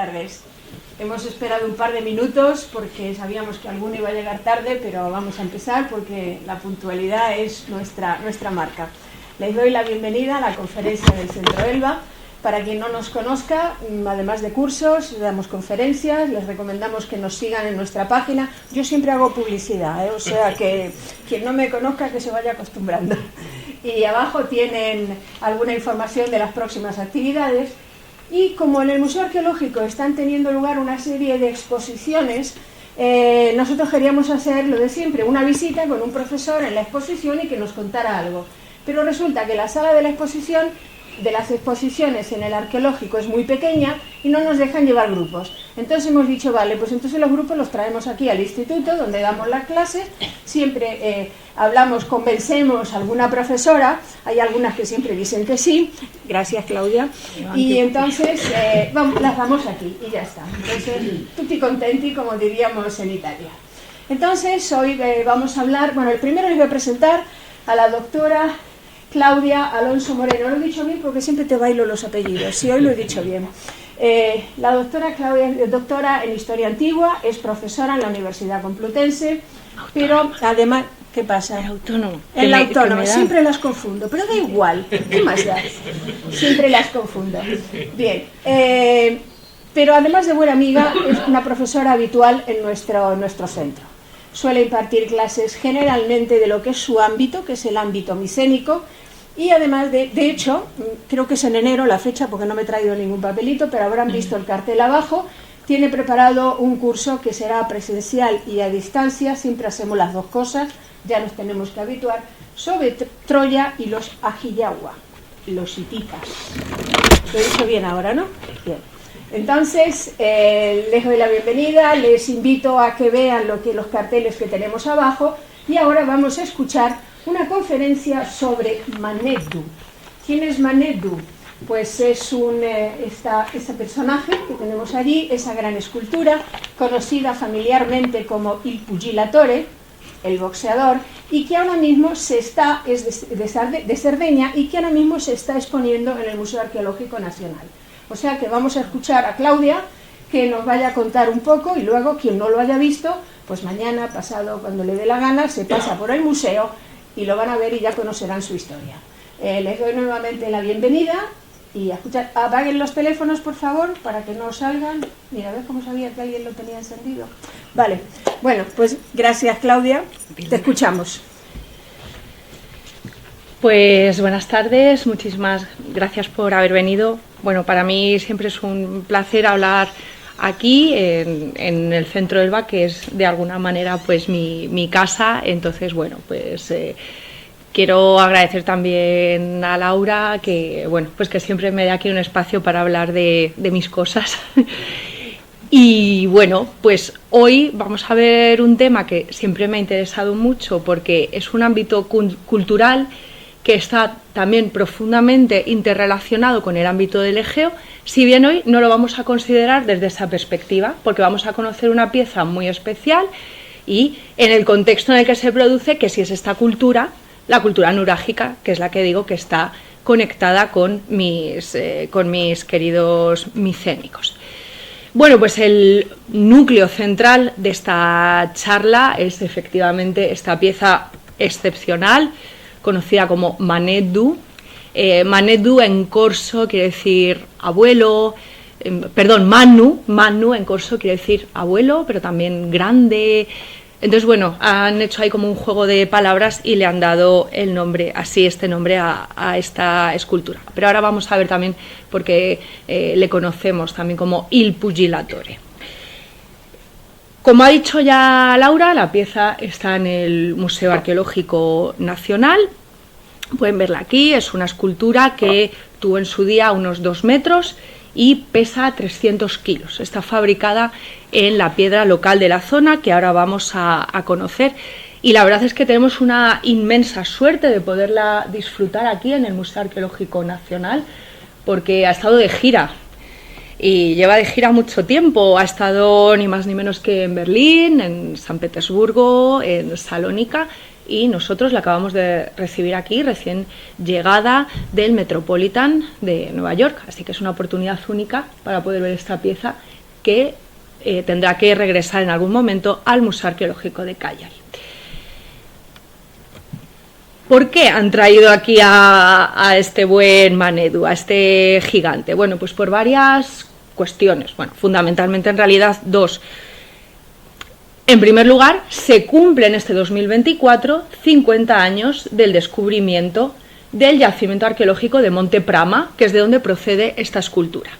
tardes. Hemos esperado un par de minutos porque sabíamos que alguno iba a llegar tarde, pero vamos a empezar porque la puntualidad es nuestra marca. Les doy la bienvenida a la conferencia del Centro Elba. Para quien no nos conozca, además de cursos, damos conferencias, les recomendamos que nos sigan en nuestra página. Yo siempre hago publicidad, o sea que quien no me conozca que se vaya acostumbrando. Y abajo tienen alguna información de las próximas actividades. Y como en el Museo Arqueológico están teniendo lugar una serie de exposiciones, nosotros queríamos hacer lo de siempre, una visita con un profesor en la exposición y que nos contara algo. Pero resulta que la sala de la exposición, de las exposiciones en el arqueológico, es muy pequeña y no nos dejan llevar grupos. Entonces hemos dicho, vale, pues entonces los grupos los traemos aquí al instituto donde damos las clases. Siempre hablamos, convencemos a alguna profesora, hay algunas que siempre dicen que sí, gracias Claudia, y entonces las damos aquí y ya está. Entonces, tutti contenti, como diríamos en Italia. Entonces, hoy vamos a hablar, bueno, el primero les voy a presentar a la doctora Claudia Alonso Moreno. Lo he dicho bien porque siempre te bailo los apellidos, sí, hoy lo he dicho bien. La doctora Claudia es doctora en Historia Antigua, es profesora en la Universidad Complutense, pero además, ¿qué pasa? El autónomo. En la autónoma, siempre las confundo, pero da igual, ¿qué más da? Siempre las confundo. Bien, pero además de buena amiga, es una profesora habitual en nuestro centro. Suele impartir clases generalmente de lo que es su ámbito, que es el ámbito micénico, y además de hecho, creo que es en enero la fecha porque no me he traído ningún papelito, pero habrán visto el cartel abajo, tiene preparado un curso que será presencial y a distancia, siempre hacemos las dos cosas, ya nos tenemos que habituar, sobre Troya y los Ajiyawa, los hititas. Lo he dicho bien ahora, ¿no? Bien. Entonces, les doy la bienvenida, les invito a que vean los carteles que tenemos abajo y ahora vamos a escuchar una conferencia sobre Maneddu. ¿Quién es Maneddu? Pues es ese personaje que tenemos allí, esa gran escultura, conocida familiarmente como Il Pugilatore, el boxeador, y que ahora mismo es de Cerdeña y que ahora mismo se está exponiendo en el Museo Arqueológico Nacional. O sea que vamos a escuchar a Claudia, que nos vaya a contar un poco, y luego, quien no lo haya visto, pues mañana, pasado, cuando le dé la gana, se pasa por el museo y lo van a ver y ya conocerán su historia. Les doy nuevamente la bienvenida y a escuchar. Apaguen los teléfonos, por favor, para que no salgan. Mira, ¿ves cómo sabía que alguien lo tenía encendido? Vale, bueno, pues gracias Claudia, te escuchamos. Pues buenas tardes, muchísimas gracias por haber venido. Bueno, para mí siempre es un placer hablar aquí en el Centro Elba, que es de alguna manera pues mi casa. Entonces, bueno, pues quiero agradecer también a Laura que, bueno, pues que siempre me da aquí un espacio para hablar de mis cosas. Y bueno, pues hoy vamos a ver un tema que siempre me ha interesado mucho porque es un ámbito cultural que está también profundamente interrelacionado con el ámbito del Egeo, si bien hoy no lo vamos a considerar desde esa perspectiva, porque vamos a conocer una pieza muy especial y en el contexto en el que se produce, que si es esta cultura, la cultura nurágica, que es la que digo que está conectada con mis queridos micénicos. Bueno, pues el núcleo central de esta charla es efectivamente esta pieza excepcional, conocida como Maneddu. Maneddu en corso quiere decir abuelo, Mannu en corso quiere decir abuelo, pero también grande. Entonces, bueno, han hecho ahí como un juego de palabras y le han dado el nombre, así este nombre a esta escultura. Pero ahora vamos a ver también por qué le conocemos también como Il Pugilatore. Como ha dicho ya Laura, la pieza está en el Museo Arqueológico Nacional. Pueden verla aquí, es una escultura que tuvo en su día unos 2 metros y pesa 300 kilos. Está fabricada en la piedra local de la zona, que ahora vamos a conocer. Y la verdad es que tenemos una inmensa suerte de poderla disfrutar aquí en el Museo Arqueológico Nacional, porque ha estado de gira. Y lleva de gira mucho tiempo, ha estado ni más ni menos que en Berlín, en San Petersburgo, en Salónica, y nosotros la acabamos de recibir aquí, recién llegada del Metropolitan de Nueva York, así que es una oportunidad única para poder ver esta pieza que tendrá que regresar en algún momento al Museo Arqueológico de Cagliari. ¿Por qué han traído aquí a este buen Manedu, a este gigante? Bueno, pues por varias cuestiones, bueno, fundamentalmente en realidad dos. En primer lugar, se cumplen este 2024 50 años del descubrimiento del yacimiento arqueológico de Monte Prama, que es de donde procede esta escultura.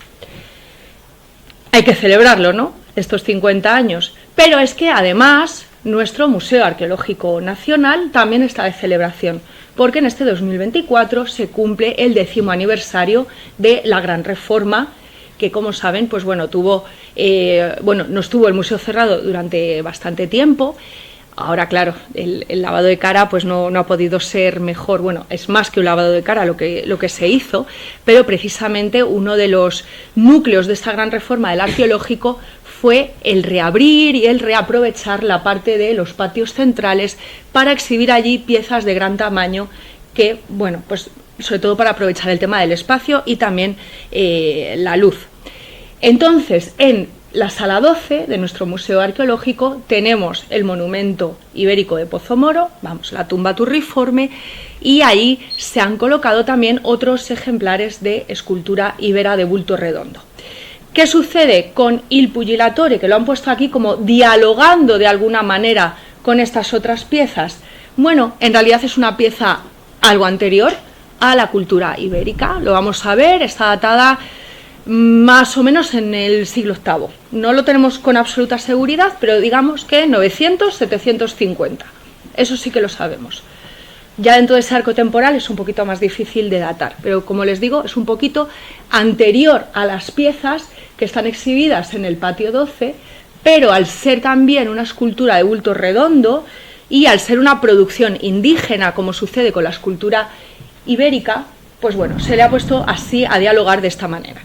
Hay que celebrarlo, ¿no?, estos 50 años, pero es que además nuestro Museo Arqueológico Nacional también está de celebración, porque en este 2024 se cumple el 10º aniversario de la Gran Reforma, que, como saben, pues bueno, no estuvo el museo cerrado durante bastante tiempo. Ahora, claro, el lavado de cara pues no ha podido ser mejor. Bueno, es más que un lavado de cara lo que se hizo, pero precisamente uno de los núcleos de esta gran reforma del arqueológico fue el reabrir y el reaprovechar la parte de los patios centrales para exhibir allí piezas de gran tamaño que, bueno, pues sobre todo para aprovechar el tema del espacio y también la luz. Entonces, en la sala 12 de nuestro museo arqueológico tenemos el monumento ibérico de Pozomoro, la tumba turriforme, y ahí se han colocado también otros ejemplares de escultura ibera de bulto redondo. ¿Qué sucede con Il Pugilatore, que lo han puesto aquí como dialogando de alguna manera con estas otras piezas? Bueno, en realidad es una pieza algo anterior a la cultura ibérica, lo vamos a ver, está datada más o menos en el siglo VIII. No lo tenemos con absoluta seguridad, pero digamos que 900-750. Eso sí que lo sabemos. Ya dentro de ese arco temporal es un poquito más difícil de datar, pero como les digo, es un poquito anterior a las piezas que están exhibidas en el patio 12, pero al ser también una escultura de bulto redondo y al ser una producción indígena, como sucede con la escultura ibérica, pues bueno, se le ha puesto así a dialogar de esta manera.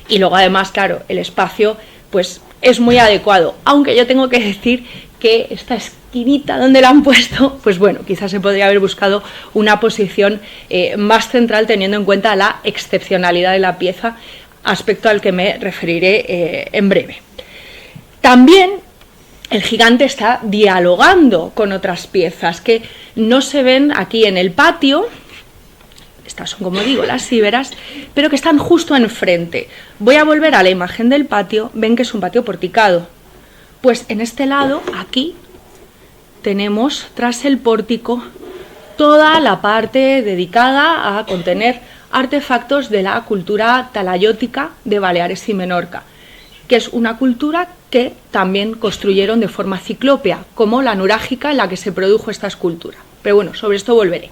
Y luego además, claro, el espacio pues es muy adecuado, aunque yo tengo que decir que esta esquinita donde la han puesto, pues bueno, quizás se podría haber buscado una posición más central teniendo en cuenta la excepcionalidad de la pieza, aspecto al que me referiré en breve. También el gigante está dialogando con otras piezas que no se ven aquí en el patio. Estas son, como digo, las íberas, pero que están justo enfrente. Voy a volver a la imagen del patio, ven que es un patio porticado. Pues en este lado, aquí, tenemos, tras el pórtico, toda la parte dedicada a contener artefactos de la cultura talayótica de Baleares y Menorca, que es una cultura que también construyeron de forma ciclópea, como la nurágica en la que se produjo esta escultura. Pero bueno, sobre esto volveré.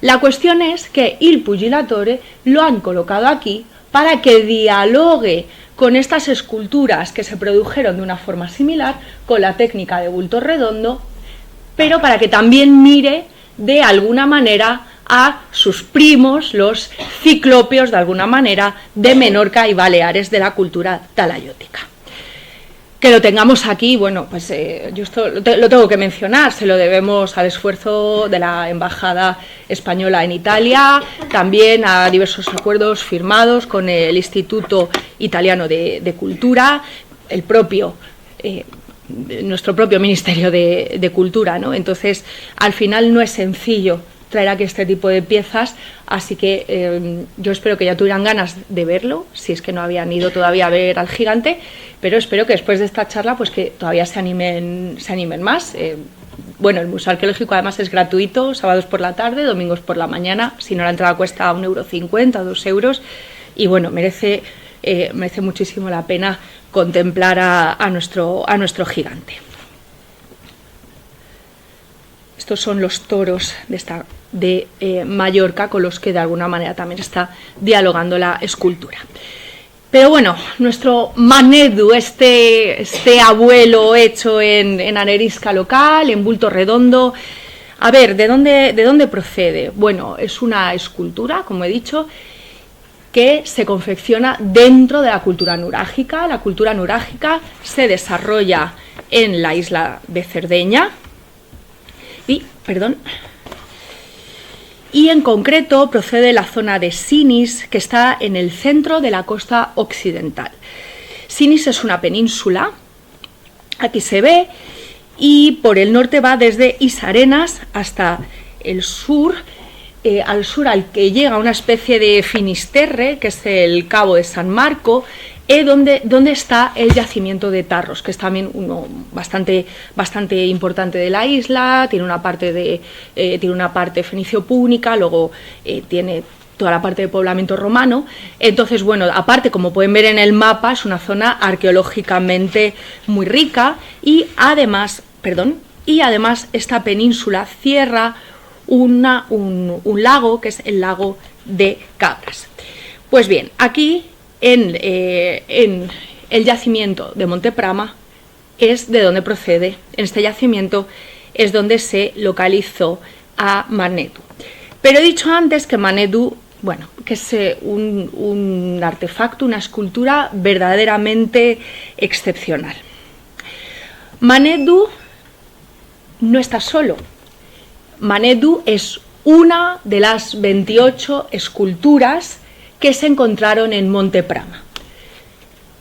La cuestión es que Il Pugilatore lo han colocado aquí para que dialogue con estas esculturas que se produjeron de una forma similar, con la técnica de bulto redondo, pero para que también mire de alguna manera a sus primos, los ciclópeos de alguna manera, de Menorca y Baleares de la cultura talayótica. Que lo tengamos aquí, bueno, pues yo esto lo tengo que mencionar, se lo debemos al esfuerzo de la Embajada Española en Italia, también a diversos acuerdos firmados con el Instituto Italiano de Cultura, nuestro propio Ministerio de Cultura, ¿no? Entonces, al final no es sencillo traer aquí este tipo de piezas, así que yo espero que ya tuvieran ganas de verlo, si es que no habían ido todavía a ver al gigante, pero espero que después de esta charla pues que todavía se animen más. Bueno, el Museo Arqueológico además es gratuito, sábados por la tarde, domingos por la mañana, si no la entrada cuesta 1,50 € o 2 €, y bueno, merece muchísimo la pena contemplar a nuestro gigante. Estos son los toros de Mallorca, con los que de alguna manera también está dialogando la escultura. Pero bueno, nuestro Manedu, este abuelo hecho en arenisca local, en bulto redondo, a ver, ¿de dónde procede? Bueno, es una escultura, como he dicho, que se confecciona dentro de la cultura nurágica. La cultura nurágica se desarrolla en la isla de Cerdeña, y en concreto procede de la zona de Sinis, que está en el centro de la costa occidental. Sinis es una península, aquí se ve, y por el norte va desde Isarenas hasta el sur, al que llega una especie de Finisterre, que es el Cabo de San Marco, donde está el yacimiento de Tarros, que es también uno bastante importante de la isla. Tiene una parte fenicio-púnica, luego tiene toda la parte de poblamiento romano. Entonces, bueno, aparte, como pueden ver en el mapa, es una zona arqueológicamente muy rica, y además esta península cierra un lago, que es el lago de Cabras. Pues bien, aquí en el yacimiento de Monteprama es de donde procede, en este yacimiento es donde se localizó a Manedu. Pero he dicho antes que Manedu, bueno, que es un artefacto, una escultura verdaderamente excepcional. Manedu no está solo. Manedu es una de las 28 esculturas que se encontraron en Monteprama.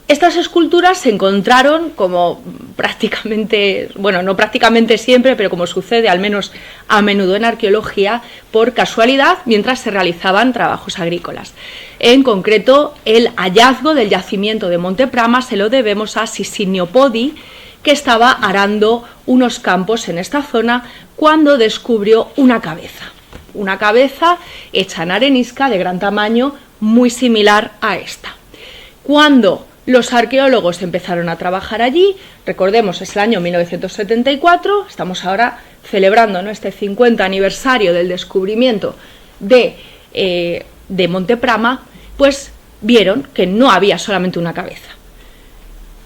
Estas esculturas se encontraron, como prácticamente, bueno, no prácticamente siempre, pero como sucede al menos a menudo en arqueología, por casualidad mientras se realizaban trabajos agrícolas. En concreto, el hallazgo del yacimiento de Monteprama se lo debemos a Sisinio Podi, que estaba arando unos campos en esta zona cuando descubrió una cabeza hecha en arenisca de gran tamaño, muy similar a esta. Cuando los arqueólogos empezaron a trabajar allí, recordemos, es el año 1974, estamos ahora celebrando este 50 aniversario del descubrimiento de Monteprama, pues vieron que no había solamente una cabeza.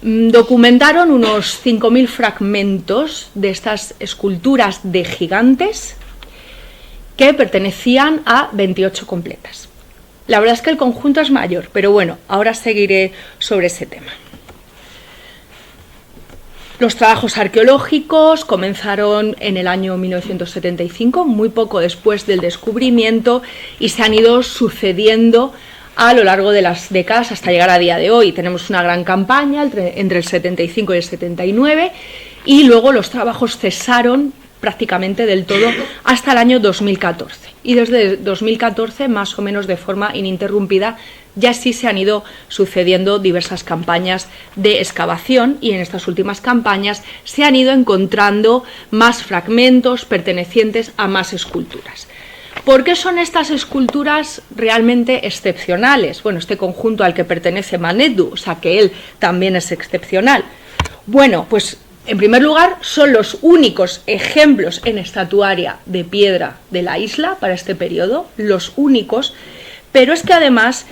Documentaron unos 5.000 fragmentos de estas esculturas de gigantes que pertenecían a 28 completas. La verdad es que el conjunto es mayor, pero bueno, ahora seguiré sobre ese tema. Los trabajos arqueológicos comenzaron en el año 1975, muy poco después del descubrimiento, y se han ido sucediendo a lo largo de las décadas hasta llegar a día de hoy. Tenemos una gran campaña entre el 75 y el 79, y luego los trabajos cesaron prácticamente del todo hasta el año 2014. Y desde 2014, más o menos de forma ininterrumpida, ya sí se han ido sucediendo diversas campañas de excavación, y en estas últimas campañas se han ido encontrando más fragmentos pertenecientes a más esculturas. ¿Por qué son estas esculturas realmente excepcionales? Bueno, este conjunto al que pertenece Manedu, o sea que él también es excepcional. Bueno, pues en primer lugar son los únicos ejemplos en estatuaria de piedra de la isla para este periodo, los únicos, pero es que además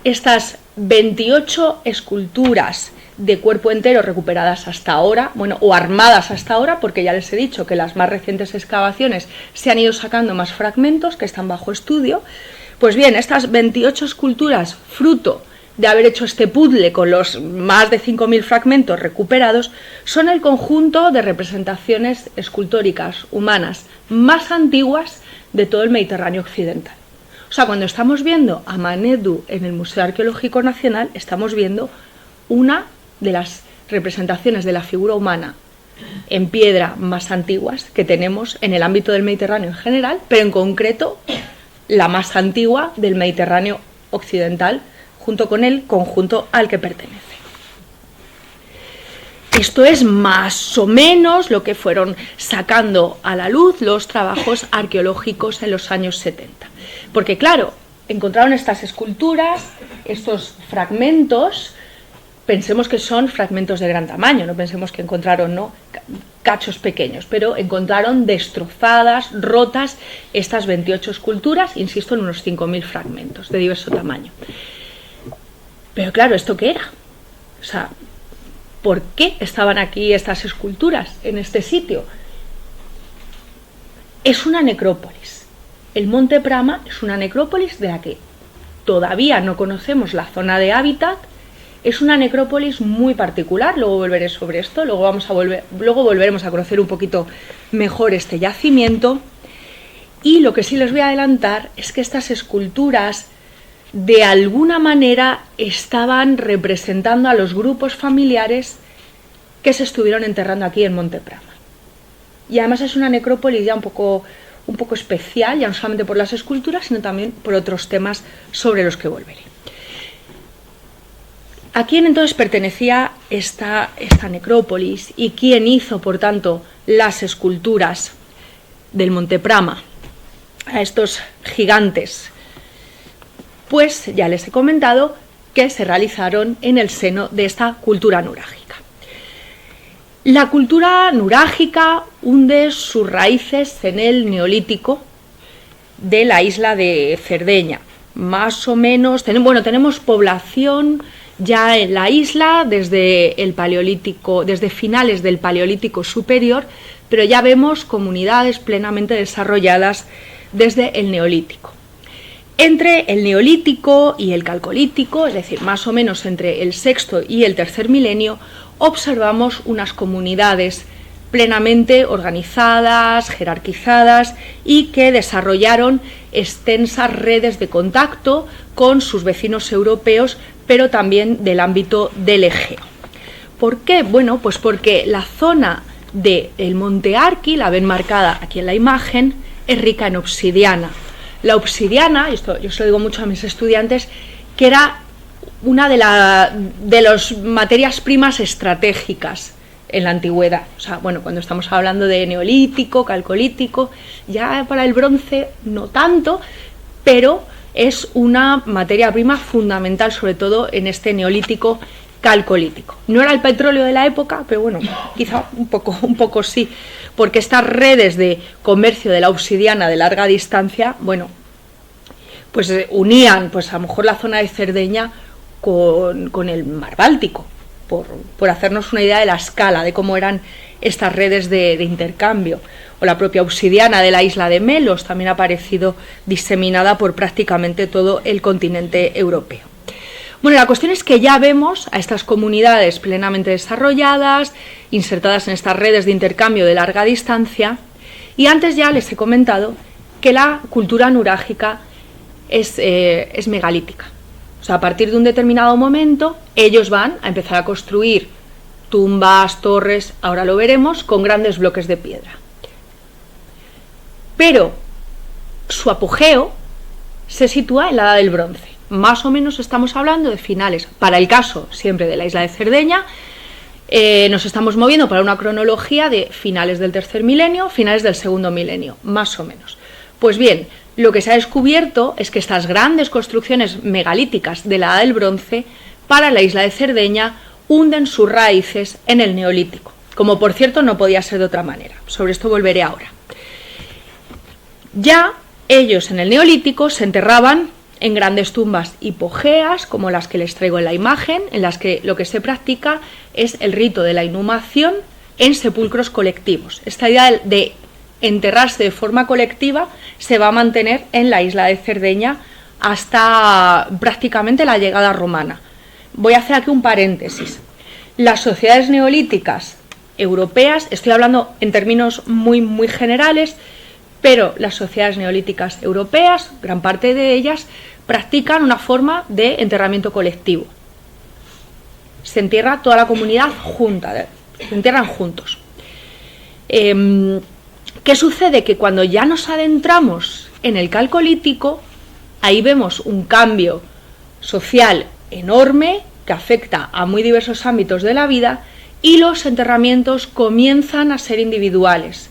estas 28 esculturas de cuerpo entero recuperadas hasta ahora, bueno, o armadas hasta ahora, porque ya les he dicho que las más recientes excavaciones se han ido sacando más fragmentos que están bajo estudio. Pues bien, estas 28 esculturas, fruto de haber hecho este puzzle con los más de 5.000 fragmentos recuperados, son el conjunto de representaciones escultóricas humanas más antiguas de todo el Mediterráneo occidental. O sea, cuando estamos viendo a Manedu en el Museo Arqueológico Nacional, estamos viendo una de las representaciones de la figura humana en piedra más antiguas que tenemos en el ámbito del Mediterráneo en general, pero en concreto la más antigua del Mediterráneo occidental, junto con el conjunto al que pertenece. Esto es más o menos lo que fueron sacando a la luz los trabajos arqueológicos en los años 70. Porque claro, encontraron estas esculturas, estos fragmentos. Pensemos que son fragmentos de gran tamaño, no pensemos que encontraron cachos pequeños, pero encontraron destrozadas, rotas, estas 28 esculturas, insisto, en unos 5.000 fragmentos de diverso tamaño. Pero claro, ¿esto qué era? O sea, ¿por qué estaban aquí estas esculturas en este sitio? Es una necrópolis. El Monte Prama es una necrópolis de la que todavía no conocemos la zona de hábitat. Es una necrópolis muy particular, luego volveré sobre esto, luego volveremos a conocer un poquito mejor este yacimiento. Y lo que sí les voy a adelantar es que estas esculturas de alguna manera estaban representando a los grupos familiares que se estuvieron enterrando aquí en Monte Prama. Y además es una necrópolis ya un poco especial, ya no solamente por las esculturas, sino también por otros temas sobre los que volveré. ¿A quién entonces pertenecía esta necrópolis y quién hizo, por tanto, las esculturas del Monte Prama a estos gigantes? Pues ya les he comentado que se realizaron en el seno de esta cultura nurágica. La cultura nurágica hunde sus raíces en el Neolítico de la isla de Cerdeña. Más o menos, tenemos población ya en la isla desde el Paleolítico, desde finales del Paleolítico superior, pero ya vemos comunidades plenamente desarrolladas desde el Neolítico. Entre el Neolítico y el Calcolítico, es decir, más o menos entre el sexto y el tercer milenio, observamos unas comunidades plenamente organizadas, jerarquizadas y que desarrollaron extensas redes de contacto con sus vecinos europeos, pero también del ámbito del Egeo. ¿Por qué? Bueno, pues porque la zona del Monte Arqui, la ven marcada aquí en la imagen, es rica en obsidiana. La obsidiana, y esto yo se lo digo mucho a mis estudiantes, que era una de las materias primas estratégicas en la antigüedad. O sea, bueno, cuando estamos hablando de Neolítico, Calcolítico, ya para el bronce no tanto, pero es una materia prima fundamental, sobre todo en este Neolítico Calcolítico. No era el petróleo de la época, pero bueno, quizá un poco sí, porque estas redes de comercio de la obsidiana de larga distancia, bueno, pues unían pues a lo mejor la zona de Cerdeña con el mar Báltico, por hacernos una idea de la escala, de cómo eran estas redes de intercambio. O la propia obsidiana de la isla de Melos también ha aparecido diseminada por prácticamente todo el continente europeo. Bueno, la cuestión es que ya vemos a estas comunidades plenamente desarrolladas, insertadas en estas redes de intercambio de larga distancia, y antes ya les he comentado que la cultura nurágica es megalítica. O sea, a partir de un determinado momento, ellos van a empezar a construir tumbas, torres, ahora lo veremos, con grandes bloques de piedra. Pero su apogeo se sitúa en la Edad del Bronce. Más o menos estamos hablando de finales, para el caso siempre de la isla de Cerdeña, nos estamos moviendo para una cronología de finales del tercer milenio, finales del segundo milenio, más o menos. Pues bien, lo que se ha descubierto es que estas grandes construcciones megalíticas de la Edad del Bronce para la isla de Cerdeña hunden sus raíces en el Neolítico, como por cierto no podía ser de otra manera. Sobre esto volveré ahora. Ya ellos en el Neolítico se enterraban en grandes tumbas hipogeas, como las que les traigo en la imagen, en las que lo que se practica es el rito de la inhumación en sepulcros colectivos. Esta idea de enterrarse de forma colectiva se va a mantener en la isla de Cerdeña hasta prácticamente la llegada romana. Voy a hacer aquí un paréntesis. Las sociedades neolíticas europeas, estoy hablando en términos muy generales, pero las sociedades neolíticas europeas, gran parte de ellas, practican una forma de enterramiento colectivo. Se entierra toda la comunidad junta, se entierran juntos. ¿Qué sucede? Que cuando ya nos adentramos en el Calcolítico, ahí vemos un cambio social enorme que afecta a muy diversos ámbitos de la vida y los enterramientos comienzan a ser individuales.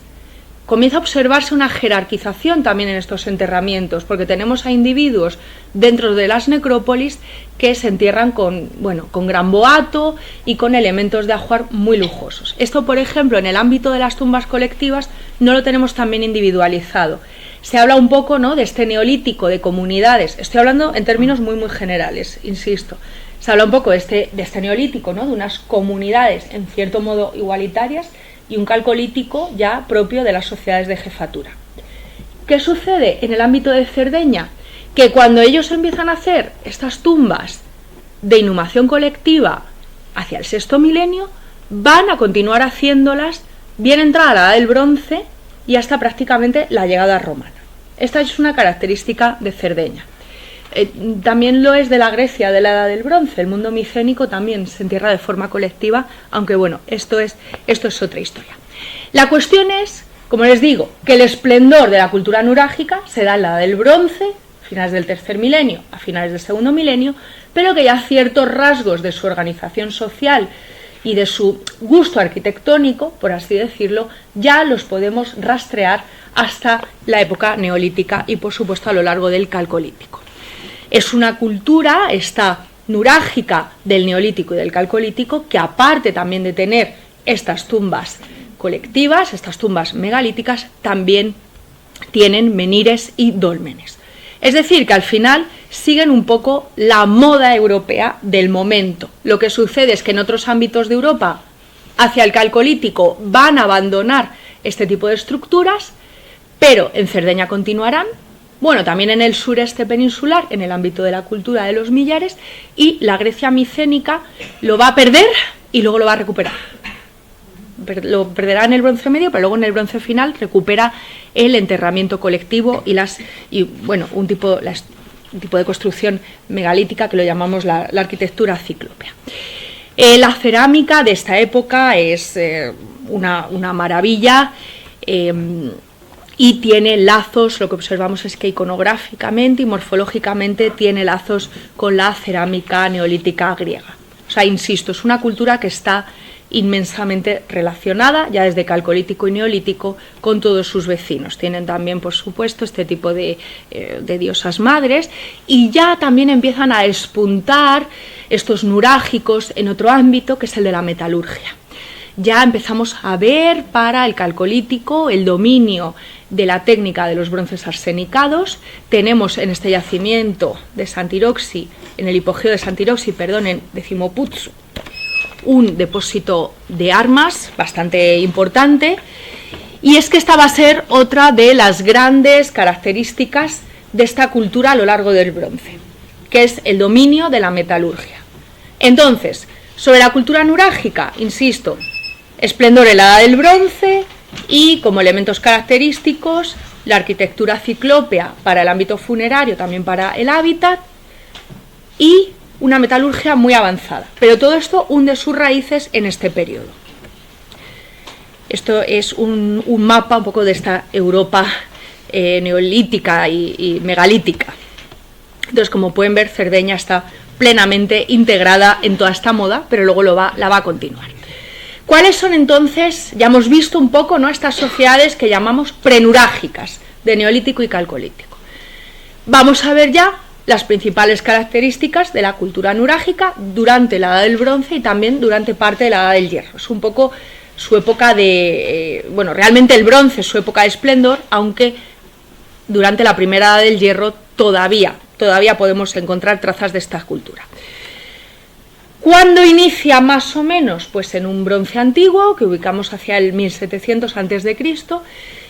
Comienza a observarse una jerarquización también en estos enterramientos, porque tenemos a individuos dentro de las necrópolis que se entierran con gran boato y con elementos de ajuar muy lujosos. Esto, por ejemplo, en el ámbito de las tumbas colectivas no lo tenemos tan bien individualizado. Se habla un poco, ¿no?, de este neolítico de comunidades. Estoy hablando en términos muy generales, insisto. Se habla un poco de este neolítico, ¿no?, de unas comunidades en cierto modo igualitarias, y un calcolítico ya propio de las sociedades de jefatura. ¿Qué sucede en el ámbito de Cerdeña? Que cuando ellos empiezan a hacer estas tumbas de inhumación colectiva hacia el sexto milenio, van a continuar haciéndolas bien entrada la Edad del Bronce y hasta prácticamente la llegada romana. Esta es una característica de Cerdeña. También lo es de la Grecia de la Edad del Bronce. El mundo micénico también se entierra de forma colectiva, aunque bueno, esto es otra historia. La cuestión es, como les digo, que el esplendor de la cultura nurágica se da en la Edad del Bronce, finales del tercer milenio a finales del segundo milenio, pero que ya ciertos rasgos de su organización social y de su gusto arquitectónico, por así decirlo, ya los podemos rastrear hasta la época neolítica y, por supuesto, a lo largo del calcolítico. Es una cultura, esta nurágica del neolítico y del calcolítico, que aparte también de tener estas tumbas colectivas, estas tumbas megalíticas, también tienen menires y dólmenes. Es decir, que al final siguen un poco la moda europea del momento. Lo que sucede es que en otros ámbitos de Europa, hacia el calcolítico, van a abandonar este tipo de estructuras, pero en Cerdeña continuarán, bueno, también en el sureste peninsular, en el ámbito de la cultura de los millares, y la Grecia micénica lo va a perder y luego lo va a recuperar. Lo perderá en el Bronce medio, pero luego en el Bronce final recupera el enterramiento colectivo y un tipo de construcción megalítica que lo llamamos la arquitectura ciclópea. La cerámica de esta época es una maravilla y tiene lazos, lo que observamos es que iconográficamente y morfológicamente tiene lazos con la cerámica neolítica griega. O sea, insisto, es una cultura que está inmensamente relacionada, ya desde calcolítico y neolítico, con todos sus vecinos. Tienen también, por supuesto, este tipo de diosas madres, y ya también empiezan a espuntar estos nurágicos en otro ámbito, que es el de la metalurgia. Ya empezamos a ver para el calcolítico el dominio de la técnica de los bronces arsenicados. Tenemos en este yacimiento de Santiroxi, en el hipogeo de Santiroxi, en Decimoputzu, un depósito de armas bastante importante, y es que esta va a ser otra de las grandes características de esta cultura a lo largo del bronce, que es el dominio de la metalurgia. Entonces, sobre la cultura nurágica, insisto, esplendor en la Edad del Bronce y como elementos característicos la arquitectura ciclópea para el ámbito funerario, también para el hábitat, y una metalurgia muy avanzada, pero todo esto hunde sus raíces en este periodo. Esto es un mapa un poco de esta Europa neolítica y megalítica. Entonces, como pueden ver, Cerdeña está plenamente integrada en toda esta moda, pero luego la va a continuar. ¿Cuáles son entonces? Ya hemos visto un poco, ¿no?, estas sociedades que llamamos prenurágicas, de neolítico y calcolítico. Vamos a ver ya las principales características de la cultura nurágica durante la Edad del Bronce y también durante parte de la Edad del Hierro. Es un poco su época de... realmente el bronce es su época de esplendor, aunque durante la primera Edad del Hierro todavía podemos encontrar trazas de esta cultura. ¿Cuándo inicia más o menos? Pues en un bronce antiguo, que ubicamos hacia el 1700 a.C.,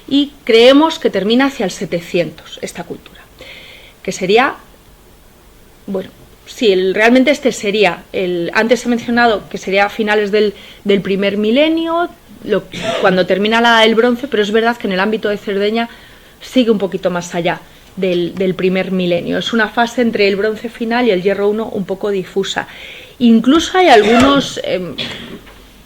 y creemos que termina hacia el 700 esta cultura, que sería... realmente este sería, antes he mencionado que sería a finales del primer milenio, cuando termina la Edad del Bronce, pero es verdad que en el ámbito de Cerdeña sigue un poquito más allá del primer milenio. Es una fase entre el Bronce final y el Hierro I un poco difusa. Incluso hay algunos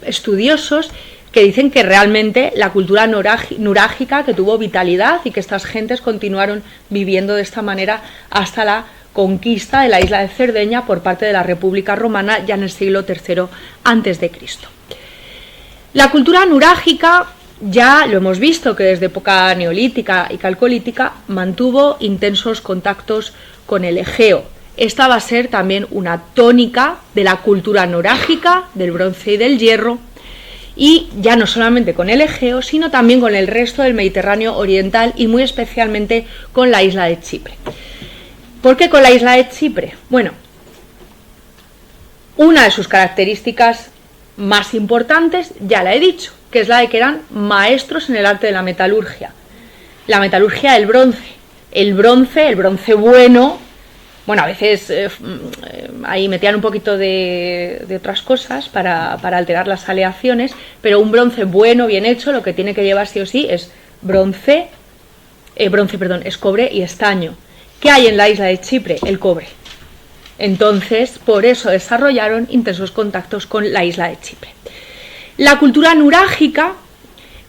estudiosos que dicen que realmente la cultura nurágica, que tuvo vitalidad y que estas gentes continuaron viviendo de esta manera hasta la conquista de la isla de Cerdeña por parte de la República Romana ya en el siglo III a.C. La cultura nurágica, ya lo hemos visto que desde época neolítica y calcolítica mantuvo intensos contactos con el Egeo. Esta va a ser también una tónica de la cultura nurágica, del bronce y del hierro, y ya no solamente con el Egeo, sino también con el resto del Mediterráneo oriental y muy especialmente con la isla de Chipre. ¿Por qué con la isla de Chipre? Bueno, una de sus características más importantes, ya la he dicho, que es la de que eran maestros en el arte de la metalurgia del bronce. El bronce bueno, a veces ahí metían un poquito de otras cosas para alterar las aleaciones, pero un bronce bueno, bien hecho, lo que tiene que llevar sí o sí es es cobre y estaño. ¿Qué hay en la isla de Chipre? El cobre. Entonces, por eso desarrollaron intensos contactos con la isla de Chipre. La cultura nurágica,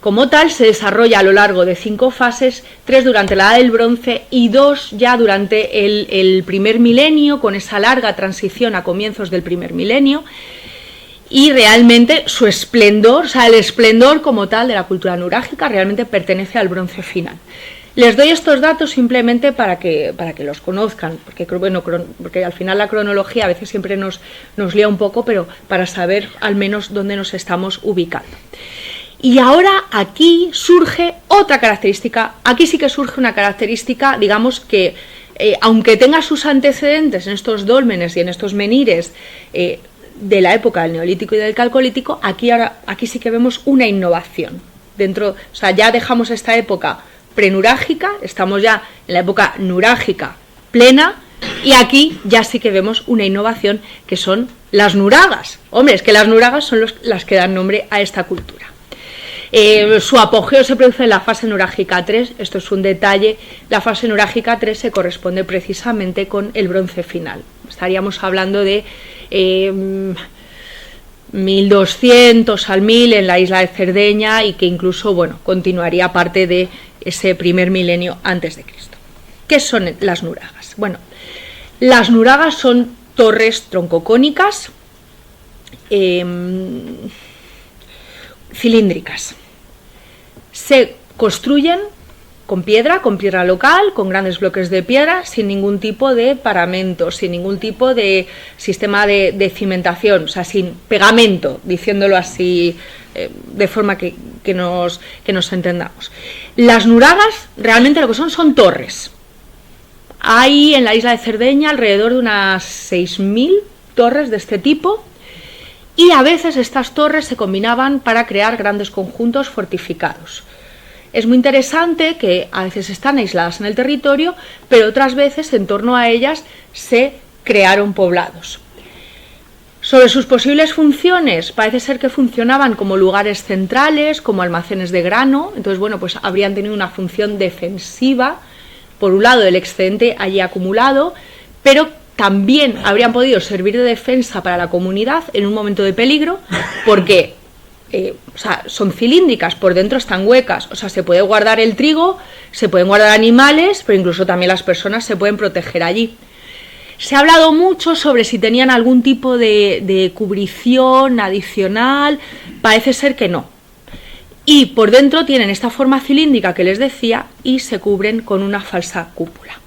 como tal, se desarrolla a lo largo de 5 fases, 3 durante la Edad del Bronce y 2 ya durante el primer milenio, con esa larga transición a comienzos del primer milenio, y realmente su esplendor, o sea, el esplendor como tal de la cultura nurágica realmente pertenece al Bronce final. Les doy estos datos simplemente para que los conozcan, porque, bueno, porque al final la cronología a veces siempre nos lía un poco, pero para saber al menos dónde nos estamos ubicando. Y ahora aquí surge otra característica, aquí sí que surge una característica, digamos que, aunque tenga sus antecedentes en estos dólmenes y en estos menires de la época del Neolítico y del Calcolítico, aquí sí que vemos una innovación. O sea, ya dejamos esta época prenurágica, estamos ya en la época nurágica plena, y aquí ya sí que vemos una innovación que son las nuragas. Hombre, es que las nuragas son las que dan nombre a esta cultura. Su apogeo se produce en la fase nurágica 3, esto es un detalle, la fase nurágica 3 se corresponde precisamente con el Bronce final. Estaríamos hablando de 1200 al 1000 en la isla de Cerdeña, y que incluso, bueno, continuaría parte de ese primer milenio antes de Cristo. ¿Qué son las nuragas? Bueno, las nuragas son torres troncocónicas cilíndricas. Se construyen con piedra local, con grandes bloques de piedra, sin ningún tipo de paramento, sin ningún tipo de sistema de cimentación, o sea, sin pegamento, diciéndolo así, de forma que nos entendamos. Las nuragas realmente lo que son torres. Hay en la isla de Cerdeña alrededor de unas 6000 torres de este tipo, y a veces estas torres se combinaban para crear grandes conjuntos fortificados. Es muy interesante que a veces están aisladas en el territorio, pero otras veces en torno a ellas se crearon poblados. Sobre sus posibles funciones, parece ser que funcionaban como lugares centrales, como almacenes de grano. Entonces, bueno, pues habrían tenido una función defensiva, por un lado, del excedente allí acumulado, pero también habrían podido servir de defensa para la comunidad en un momento de peligro, porque o sea, son cilíndricas, por dentro están huecas, o sea, se puede guardar el trigo, se pueden guardar animales, pero incluso también las personas se pueden proteger allí. Se ha hablado mucho sobre si tenían algún tipo de cubrición adicional, parece ser que no. Y por dentro tienen esta forma cilíndrica que les decía, y se cubren con una falsa cúpula.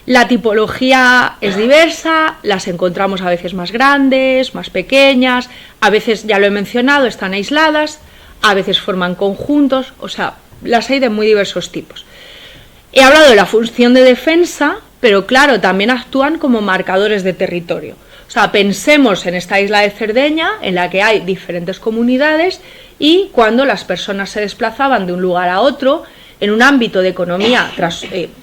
La tipología es diversa, las encontramos a veces más grandes, más pequeñas, a veces, ya lo he mencionado, están aisladas, a veces forman conjuntos, o sea, las hay de muy diversos tipos. He hablado de la función de defensa, pero claro, también actúan como marcadores de territorio. O sea, pensemos en esta isla de Cerdeña, en la que hay diferentes comunidades, y cuando las personas se desplazaban de un lugar a otro, en un ámbito de economía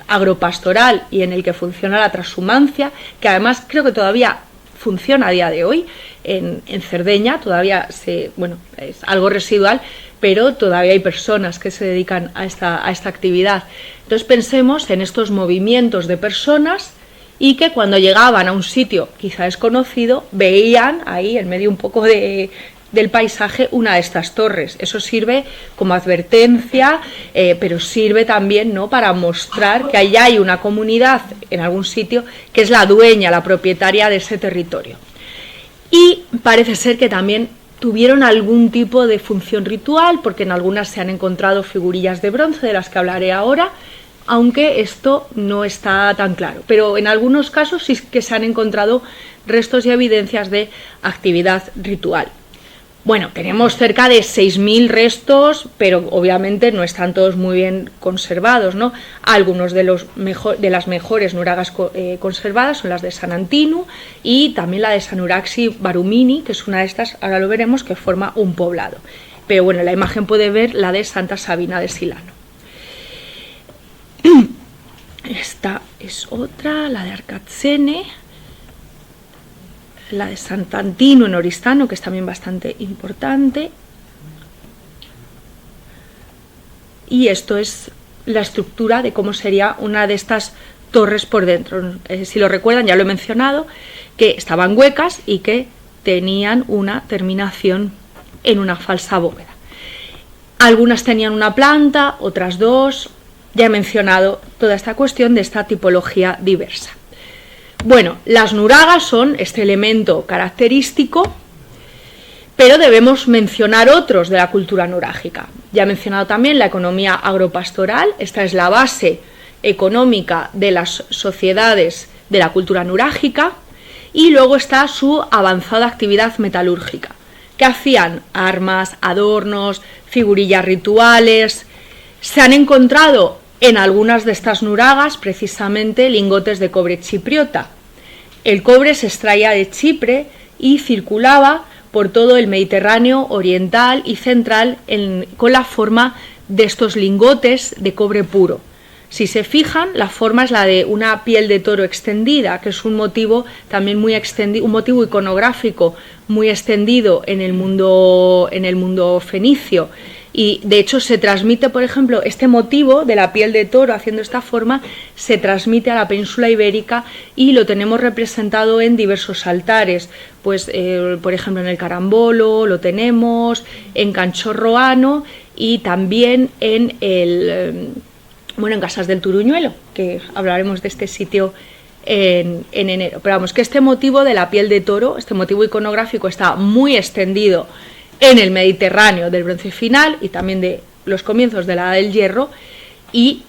agropastoral y en el que funciona la transhumancia, que además creo que todavía funciona a día de hoy, en Cerdeña todavía es algo residual, pero todavía hay personas que se dedican a esta actividad. Entonces pensemos en estos movimientos de personas, y que cuando llegaban a un sitio quizá desconocido, veían ahí en medio un poco del paisaje una de estas torres. Eso sirve como advertencia, pero sirve también, ¿no?, para mostrar que allá hay una comunidad en algún sitio que es la dueña, la propietaria de ese territorio. Y parece ser que también tuvieron algún tipo de función ritual, porque en algunas se han encontrado figurillas de bronce, de las que hablaré ahora, aunque esto no está tan claro. Pero en algunos casos sí que se han encontrado restos y evidencias de actividad ritual. Bueno, tenemos cerca de 6000 restos, pero obviamente no están todos muy bien conservados, ¿no? Algunos de las mejores nuragas conservadas son las de San Antinu, y también la de San Uraxi Barumini, que es una de estas, ahora lo veremos, que forma un poblado. Pero bueno, en la imagen puede ver la de Santa Sabina de Silano. Esta es otra, la de Arcazzene, la de Sant'Antino en Oristano, que es también bastante importante. Y esto es la estructura de cómo sería una de estas torres por dentro. Si lo recuerdan, ya lo he mencionado, que estaban huecas y que tenían una terminación en una falsa bóveda. Algunas tenían una planta, otras dos. Ya he mencionado toda esta cuestión de esta tipología diversa. Bueno, las nuragas son este elemento característico, pero debemos mencionar otros de la cultura nurágica. Ya he mencionado también la economía agropastoral. Esta es la base económica de las sociedades de la cultura nurágica, y luego está su avanzada actividad metalúrgica, que hacían armas, adornos, figurillas rituales. Se han encontrado en algunas de estas nuragas precisamente lingotes de cobre chipriota. El cobre se extraía de Chipre y circulaba por todo el Mediterráneo oriental y central con la forma de estos lingotes de cobre puro. Si se fijan, la forma es la de una piel de toro extendida, que es un motivo también muy extendido, un motivo iconográfico muy extendido en el mundo fenicio. Y de hecho se transmite, por ejemplo, este motivo de la piel de toro haciendo esta forma, se transmite a la península ibérica y lo tenemos representado en diversos altares. Pues, por ejemplo, en el Carambolo lo tenemos, en Canchorroano y también en en Casas del Turuñuelo, que hablaremos de este sitio en enero. Pero vamos, que este motivo de la piel de toro, este motivo iconográfico, está muy extendido en el Mediterráneo del Bronce final y también de los comienzos de la Edad del Hierro, y,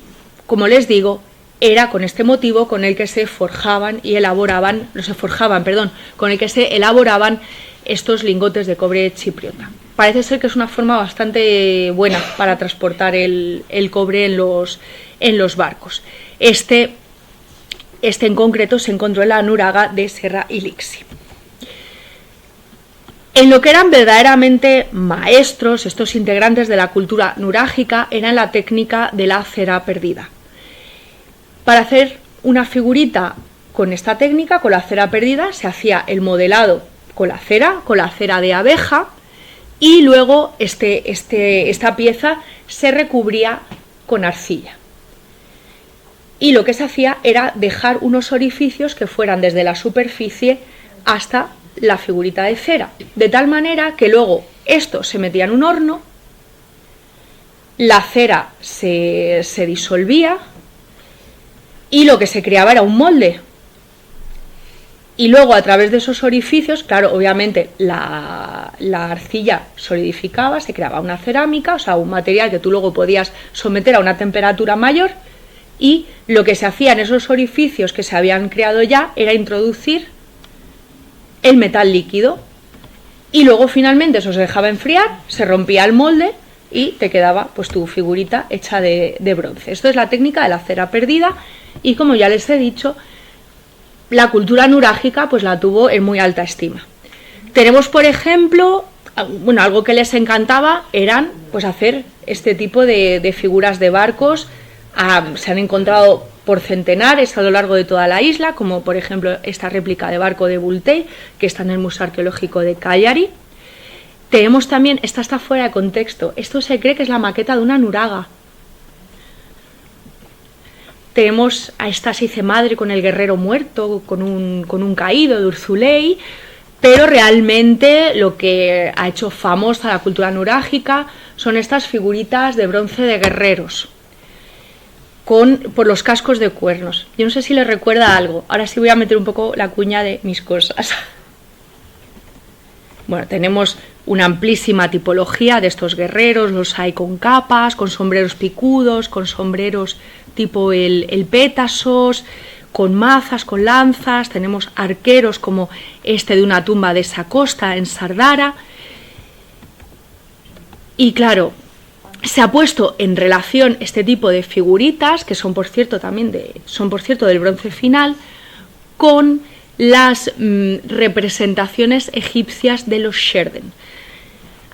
como les digo, era con este motivo con el que se forjaban con el que se elaboraban estos lingotes de cobre chipriota. Parece ser que es una forma bastante buena para transportar el cobre en los barcos. Este en concreto se encontró en la nuraga de Serra Ilixi. En lo que eran verdaderamente maestros, estos integrantes de la cultura nurágica, era la técnica de la cera perdida. Para hacer una figurita con esta técnica, con la cera perdida, se hacía el modelado con la cera de abeja, y luego esta pieza se recubría con arcilla. Y lo que se hacía era dejar unos orificios que fueran desde la superficie hasta la figurita de cera, de tal manera que luego esto se metía en un horno, la cera se disolvía y lo que se creaba era un molde. Y luego, a través de esos orificios, claro, obviamente la arcilla solidificaba, se creaba una cerámica, o sea, un material que tú luego podías someter a una temperatura mayor, y lo que se hacía en esos orificios que se habían creado ya era introducir el metal líquido, y luego finalmente eso se dejaba enfriar, se rompía el molde y te quedaba pues tu figurita hecha de bronce. Esto es la técnica de la cera perdida, y como ya les he dicho, la cultura nurágica pues la tuvo en muy alta estima. Tenemos, por ejemplo, algo que les encantaba eran pues hacer este tipo de figuras de barcos. Se han encontrado por centenares a lo largo de toda la isla, como por ejemplo esta réplica de barco de Bultei, que está en el Museo Arqueológico de Cagliari. Tenemos también, esta está fuera de contexto, esto se cree que es la maqueta de una nuraga. Tenemos a esta Sice Madre con el guerrero muerto, con un caído de Urzulei, pero realmente lo que ha hecho famosa la cultura nurágica son estas figuritas de bronce de guerreros, por los cascos de cuernos. Yo no sé si les recuerda algo, ahora sí voy a meter un poco la cuña de mis cosas. Bueno, tenemos una amplísima tipología de estos guerreros, los hay con capas, con sombreros picudos, con sombreros tipo el pétasos, con mazas, con lanzas. Tenemos arqueros como este de una tumba de Sacosta en Sardara. Y claro, se ha puesto en relación este tipo de figuritas, que son por cierto del bronce final, con las representaciones egipcias de los Sherden.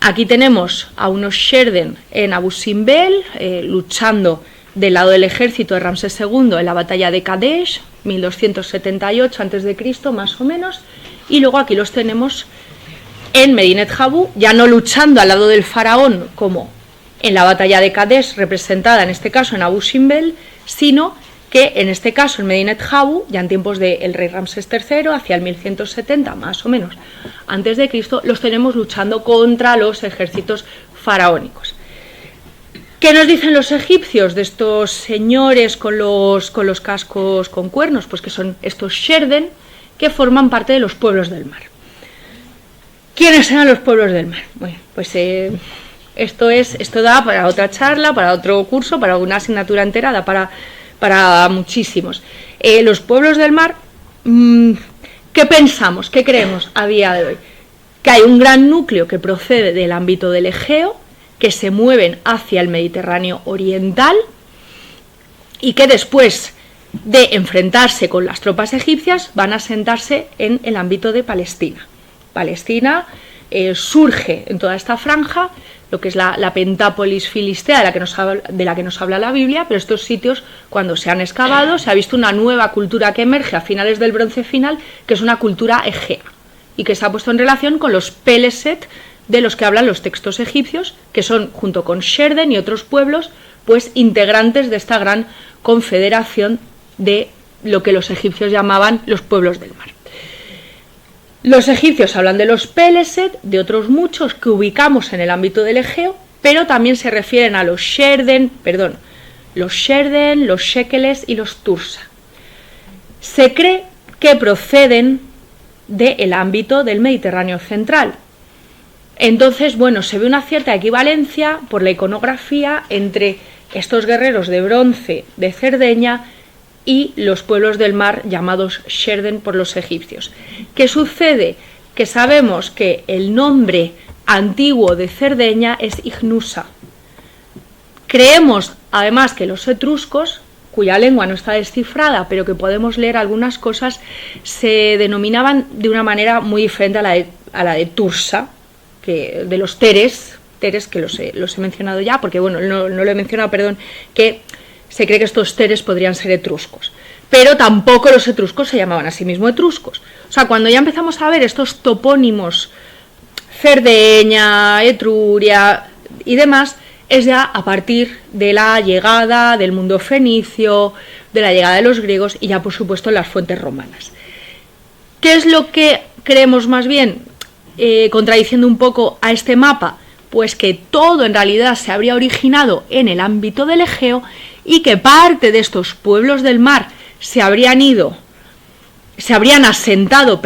Aquí tenemos a unos Sherden en Abu Simbel, luchando del lado del ejército de Ramsés II en la batalla de Kadesh, 1278 a.C., más o menos, y luego aquí los tenemos en Medinet Habu, ya no luchando al lado del faraón como en la batalla de Kadesh, representada en este caso en Abu Simbel, sino que en este caso en Medinet Habu, ya en tiempos del rey Ramsés III, hacia el 1170 más o menos antes de Cristo, los tenemos luchando contra los ejércitos faraónicos. ¿Qué nos dicen los egipcios de estos señores con los cascos con cuernos? Pues que son estos Sherden, que forman parte de los pueblos del mar. ¿Quiénes eran los pueblos del mar? Bueno, pues esto da para otra charla, para otro curso, para una asignatura entera, da para muchísimos. Los pueblos del mar, ¿qué pensamos? ¿Qué creemos a día de hoy? Que hay un gran núcleo que procede del ámbito del Egeo, que se mueven hacia el Mediterráneo oriental y que después de enfrentarse con las tropas egipcias van a asentarse en el ámbito de Palestina. Palestina surge en toda esta franja, lo que es la Pentápolis filistea de la que nos habla la Biblia, pero estos sitios, cuando se han excavado, se ha visto una nueva cultura que emerge a finales del Bronce final, que es una cultura egea, y que se ha puesto en relación con los Peleset, de los que hablan los textos egipcios, que son, junto con Sherden y otros pueblos, pues integrantes de esta gran confederación de lo que los egipcios llamaban los pueblos del mar. Los egipcios hablan de los Peleset, de otros muchos que ubicamos en el ámbito del Egeo, pero también se refieren a los Sherden, los Shekeles y los Tursa. Se cree que proceden del ámbito del Mediterráneo central. Entonces, bueno, se ve una cierta equivalencia por la iconografía entre estos guerreros de bronce de Cerdeña y los pueblos del mar llamados Sherden por los egipcios. ¿Qué sucede? Que sabemos que el nombre antiguo de Cerdeña es Ignusa. Creemos, además, que los etruscos, cuya lengua no está descifrada, pero que podemos leer algunas cosas, se denominaban de una manera muy diferente a la de Tursa, de los Teres, que los he mencionado ya, porque bueno, no lo he mencionado, perdón, que se cree que estos Teres podrían ser etruscos, pero tampoco los etruscos se llamaban a sí mismos etruscos. O sea, cuando ya empezamos a ver estos topónimos, Cerdeña, Etruria y demás, es ya a partir de la llegada del mundo fenicio, de la llegada de los griegos y ya por supuesto las fuentes romanas. ¿Qué es lo que creemos más bien? Contradiciendo un poco a este mapa, pues que todo en realidad se habría originado en el ámbito del Egeo y que parte de estos pueblos del mar se habrían asentado,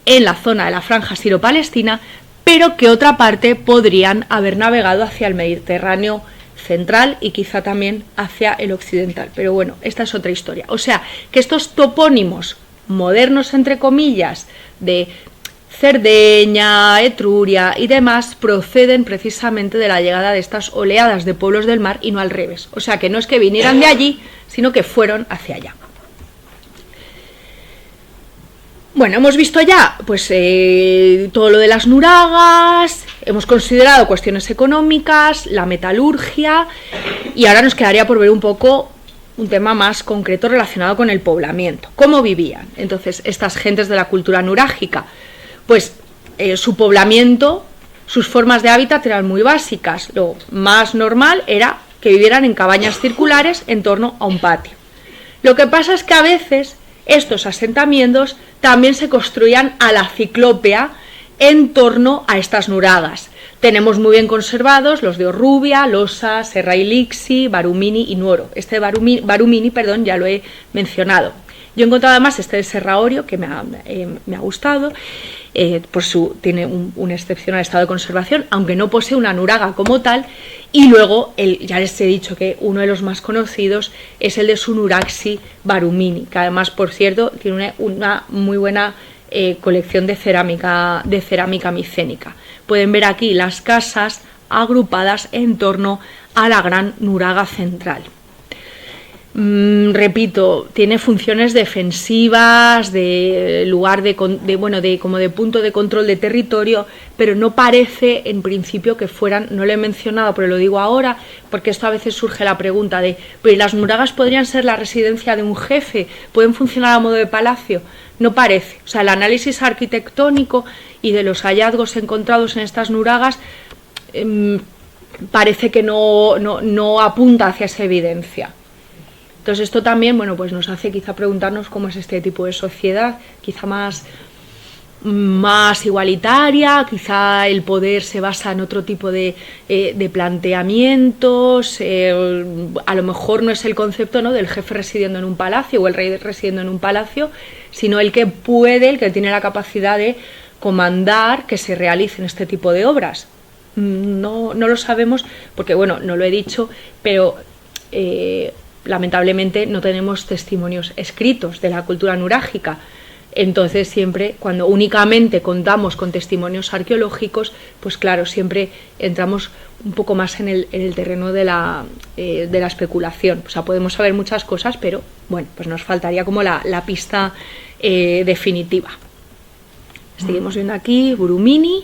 en la zona de la franja siro-palestina, pero que otra parte podrían haber navegado hacia el Mediterráneo central y quizá también hacia el occidental. Pero bueno, esta es otra historia. O sea, que estos topónimos modernos, entre comillas, de Cerdeña, Etruria y demás, proceden precisamente de la llegada de estas oleadas de pueblos del mar y no al revés. O sea, que no es que vinieran de allí, sino que fueron hacia allá. Bueno, hemos visto ya pues todo lo de las nuragas, hemos considerado cuestiones económicas, la metalurgia, y ahora nos quedaría por ver un poco un tema más concreto relacionado con el poblamiento. ¿Cómo vivían entonces estas gentes de la cultura nurágica? Pues su poblamiento, sus formas de hábitat eran muy básicas. Lo más normal era que vivieran en cabañas circulares en torno a un patio. Lo que pasa es que a veces estos asentamientos también se construían a la ciclópea en torno a estas nuragas. Tenemos muy bien conservados los de Orrubia, Losa, Serra Ilixi, Barumini y Nuoro. Este Barumini, ya lo he mencionado. Yo he encontrado además este de Serra Orio, que me ha gustado, tiene un excepcional estado de conservación, aunque no posee una nuraga como tal, y luego, ya les he dicho que uno de los más conocidos es el de Sunuraxi Barumini, que además, por cierto, tiene una muy buena colección de cerámica micénica. Pueden ver aquí las casas agrupadas en torno a la gran nuraga central. Repito, tiene funciones defensivas, de lugar como de punto de control de territorio, pero no parece en principio que fueran, no lo he mencionado, pero lo digo ahora, porque esto a veces surge la pregunta de, ¿pero las nuragas podrían ser la residencia de un jefe? ¿Pueden funcionar a modo de palacio? No parece. O sea, el análisis arquitectónico y de los hallazgos encontrados en estas nuragas parece que no apunta hacia esa evidencia. Entonces esto también, bueno, pues nos hace quizá preguntarnos cómo es este tipo de sociedad, quizá más igualitaria, quizá el poder se basa en otro tipo de planteamientos, a lo mejor no es el concepto, ¿no?, del jefe residiendo en un palacio o el rey residiendo en un palacio, sino el que puede, el que tiene la capacidad de comandar que se realicen este tipo de obras. No lo sabemos porque, bueno, no lo he dicho, pero lamentablemente no tenemos testimonios escritos de la cultura nurágica. Entonces siempre, cuando únicamente contamos con testimonios arqueológicos, pues claro, siempre entramos un poco más en el terreno de la especulación. O sea, podemos saber muchas cosas, pero bueno, pues nos faltaría como la pista definitiva. Seguimos viendo aquí Burumini,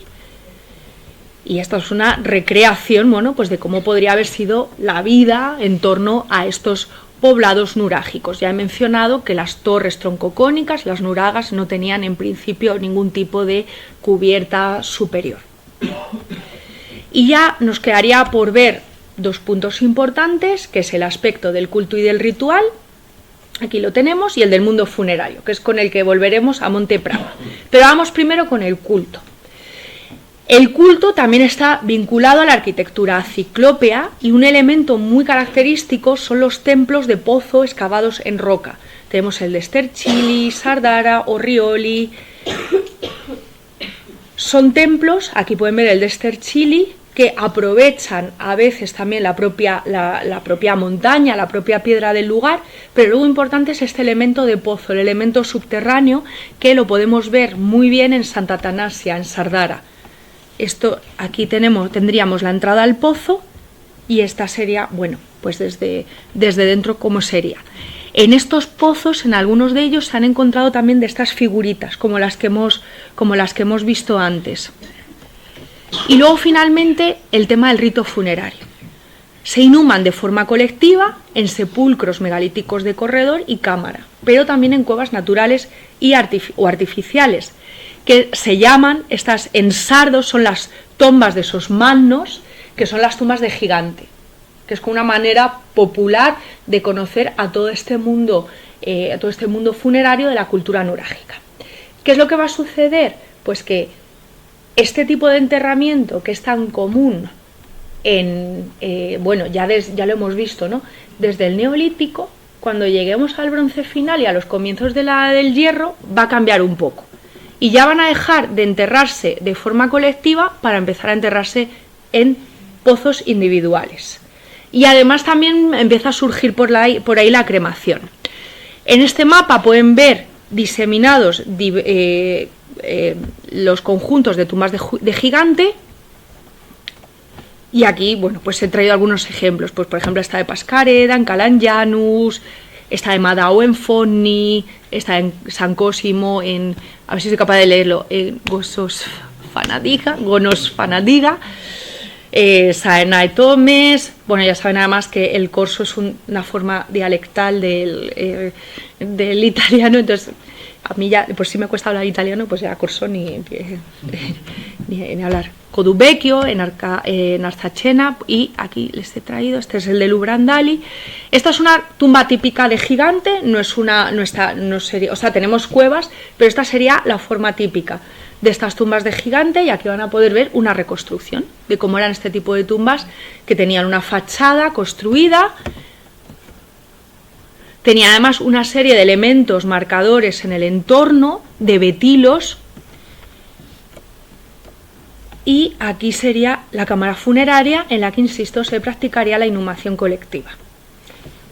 y esta es una recreación, bueno, pues de cómo podría haber sido la vida en torno a estos poblados nurágicos. Ya he mencionado que las torres troncocónicas, las nuragas, no tenían en principio ningún tipo de cubierta superior. Y ya nos quedaría por ver dos puntos importantes, que es el aspecto del culto y del ritual, aquí lo tenemos, y el del mundo funerario, que es con el que volveremos a Monte Prama. Pero vamos primero con el culto. El culto también está vinculado a la arquitectura ciclópea, y un elemento muy característico son los templos de pozo excavados en roca. Tenemos el de Sterchili, Sardara, Orrioli. Son templos, aquí pueden ver el de Sterchili, que aprovechan a veces también la propia montaña, la propia piedra del lugar, pero luego importante es este elemento de pozo, el elemento subterráneo, que lo podemos ver muy bien en Santa Atanasia, en Sardara. Esto, aquí tendríamos la entrada al pozo, y esta sería, bueno, pues desde dentro cómo sería. En estos pozos, en algunos de ellos, se han encontrado también de estas figuritas, como las que hemos visto antes. Y luego, finalmente, el tema del rito funerario. Se inhuman de forma colectiva en sepulcros megalíticos de corredor y cámara, pero también en cuevas naturales o artificiales, que se llaman, estas ensardos, son las tumbas de esos mannos, que son las tumbas de gigante, que es como una manera popular de conocer a todo este mundo funerario de la cultura nurágica. ¿Qué es lo que va a suceder? Pues que este tipo de enterramiento, que es tan común ya lo hemos visto, ¿no?, desde el Neolítico, cuando lleguemos al bronce final y a los comienzos de la del hierro, va a cambiar un poco. Y ya van a dejar de enterrarse de forma colectiva para empezar a enterrarse en pozos individuales. Y además también empieza a surgir por ahí la cremación. En este mapa pueden ver diseminados los conjuntos de tumbas de gigante, y aquí, bueno, pues he traído algunos ejemplos. Pues por ejemplo esta de Pascareda, en Calanjanus, esta de Madao en Fonni, esta en San Cosimo, a ver si soy capaz de leerlo, en Gonosfanadiga, Saenae Tomes. Bueno, ya saben además que el corso es una forma dialectal del italiano, entonces a mí ya, por si me cuesta hablar italiano, pues ya corso ni hablar. Codubecchio, en Arzacena, y aquí les he traído, este es el de Lubrandali. Esta es una tumba típica de gigante, no sería, o sea, tenemos cuevas, pero esta sería la forma típica de estas tumbas de gigante, y aquí van a poder ver una reconstrucción de cómo eran este tipo de tumbas, que tenían una fachada construida, tenía además una serie de elementos marcadores en el entorno, de betilos, y aquí sería la cámara funeraria, en la que, insisto, se practicaría la inhumación colectiva.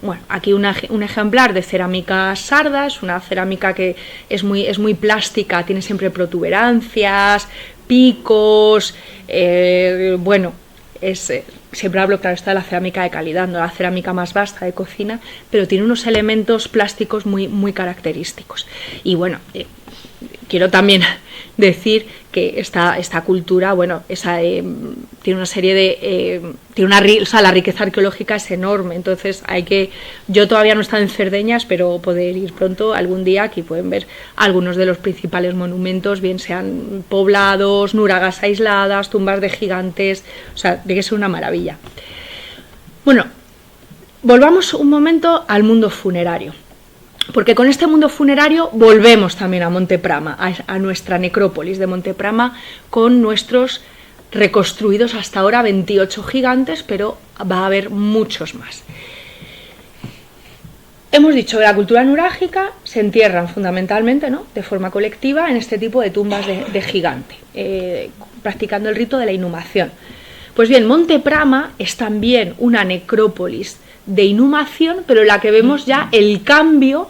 Bueno, aquí un ejemplar de cerámica sarda, es una cerámica que es muy plástica, tiene siempre protuberancias, picos, siempre hablo, claro, está de la cerámica de calidad, no la cerámica más vasta de cocina, pero tiene unos elementos plásticos muy característicos. Y bueno, quiero también decir que esta cultura, bueno, tiene una serie de... la riqueza arqueológica es enorme, entonces yo todavía no he estado en Cerdeñas, pero poder ir pronto algún día. Aquí pueden ver algunos de los principales monumentos, bien sean poblados, nuragas aisladas, tumbas de gigantes, o sea, tiene que ser una maravilla. Bueno, volvamos un momento al mundo funerario, porque con este mundo funerario volvemos también a Monteprama, a nuestra necrópolis de Monteprama, con nuestros reconstruidos hasta ahora 28 gigantes, pero va a haber muchos más. Hemos dicho que la cultura nurágica se entierran fundamentalmente, ¿no?, de forma colectiva en este tipo de tumbas de gigante, practicando el rito de la inhumación. Pues bien, Monteprama es también una necrópolis de inhumación, pero en la que vemos ya el cambio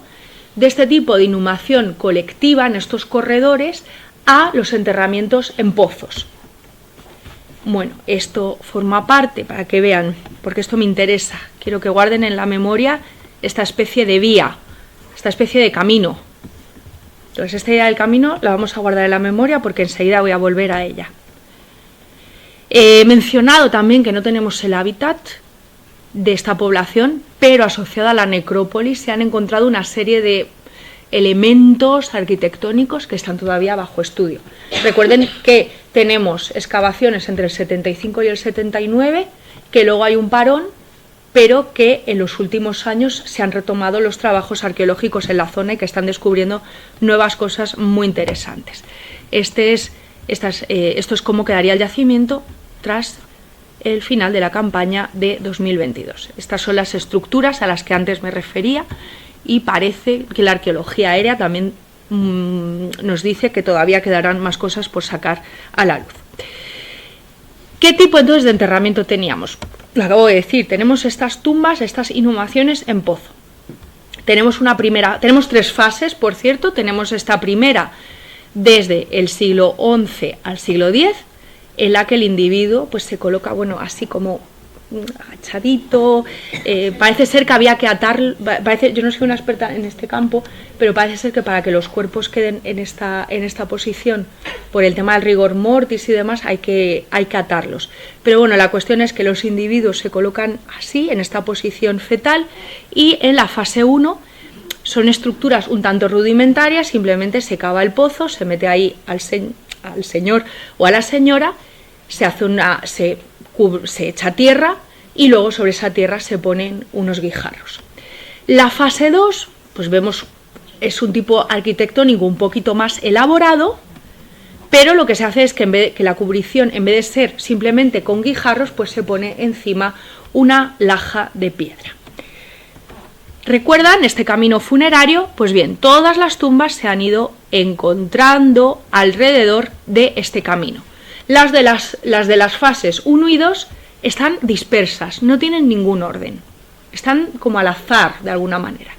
de este tipo de inhumación colectiva en estos corredores a los enterramientos en pozos. Bueno, esto forma parte, para que vean, porque esto me interesa, quiero que guarden en la memoria esta especie de vía, esta especie de camino. Entonces, esta idea del camino la vamos a guardar en la memoria porque enseguida voy a volver a ella. He mencionado también que no tenemos el hábitat de esta población, pero asociada a la necrópolis se han encontrado una serie de elementos arquitectónicos que están todavía bajo estudio. Recuerden que tenemos excavaciones entre el 75 y el 79, que luego hay un parón, pero que en los últimos años se han retomado los trabajos arqueológicos en la zona y que están descubriendo nuevas cosas muy interesantes. Esto es cómo quedaría el yacimiento tras el final de la campaña de 2022. Estas son las estructuras a las que antes me refería y parece que la arqueología aérea también nos dice que todavía quedarán más cosas por sacar a la luz. ¿Qué tipo entonces de enterramiento teníamos? Lo acabo de decir, tenemos estas tumbas, estas inhumaciones en pozo. Tenemos tres fases, por cierto. Tenemos esta primera desde el siglo XI al siglo X, en la que el individuo pues se coloca, bueno, así como agachadito, parece ser que había que atar, yo no soy una experta en este campo, pero parece ser que para que los cuerpos queden en esta posición, por el tema del rigor mortis y demás, hay que atarlos. Pero bueno, la cuestión es que los individuos se colocan así, en esta posición fetal, y en la fase 1 son estructuras un tanto rudimentarias, simplemente se cava el pozo, se mete ahí al señor o a la señora, se echa tierra y luego sobre esa tierra se ponen unos guijarros. La fase 2, pues vemos, es un tipo arquitectónico un poquito más elaborado, pero lo que se hace es que la cubrición, en vez de ser simplemente con guijarros, pues se pone encima una laja de piedra. ¿Recuerdan este camino funerario? Pues bien, todas las tumbas se han ido encontrando alrededor de este camino. Las de las fases 1 y 2 están dispersas, no tienen ningún orden, están como al azar de alguna manera.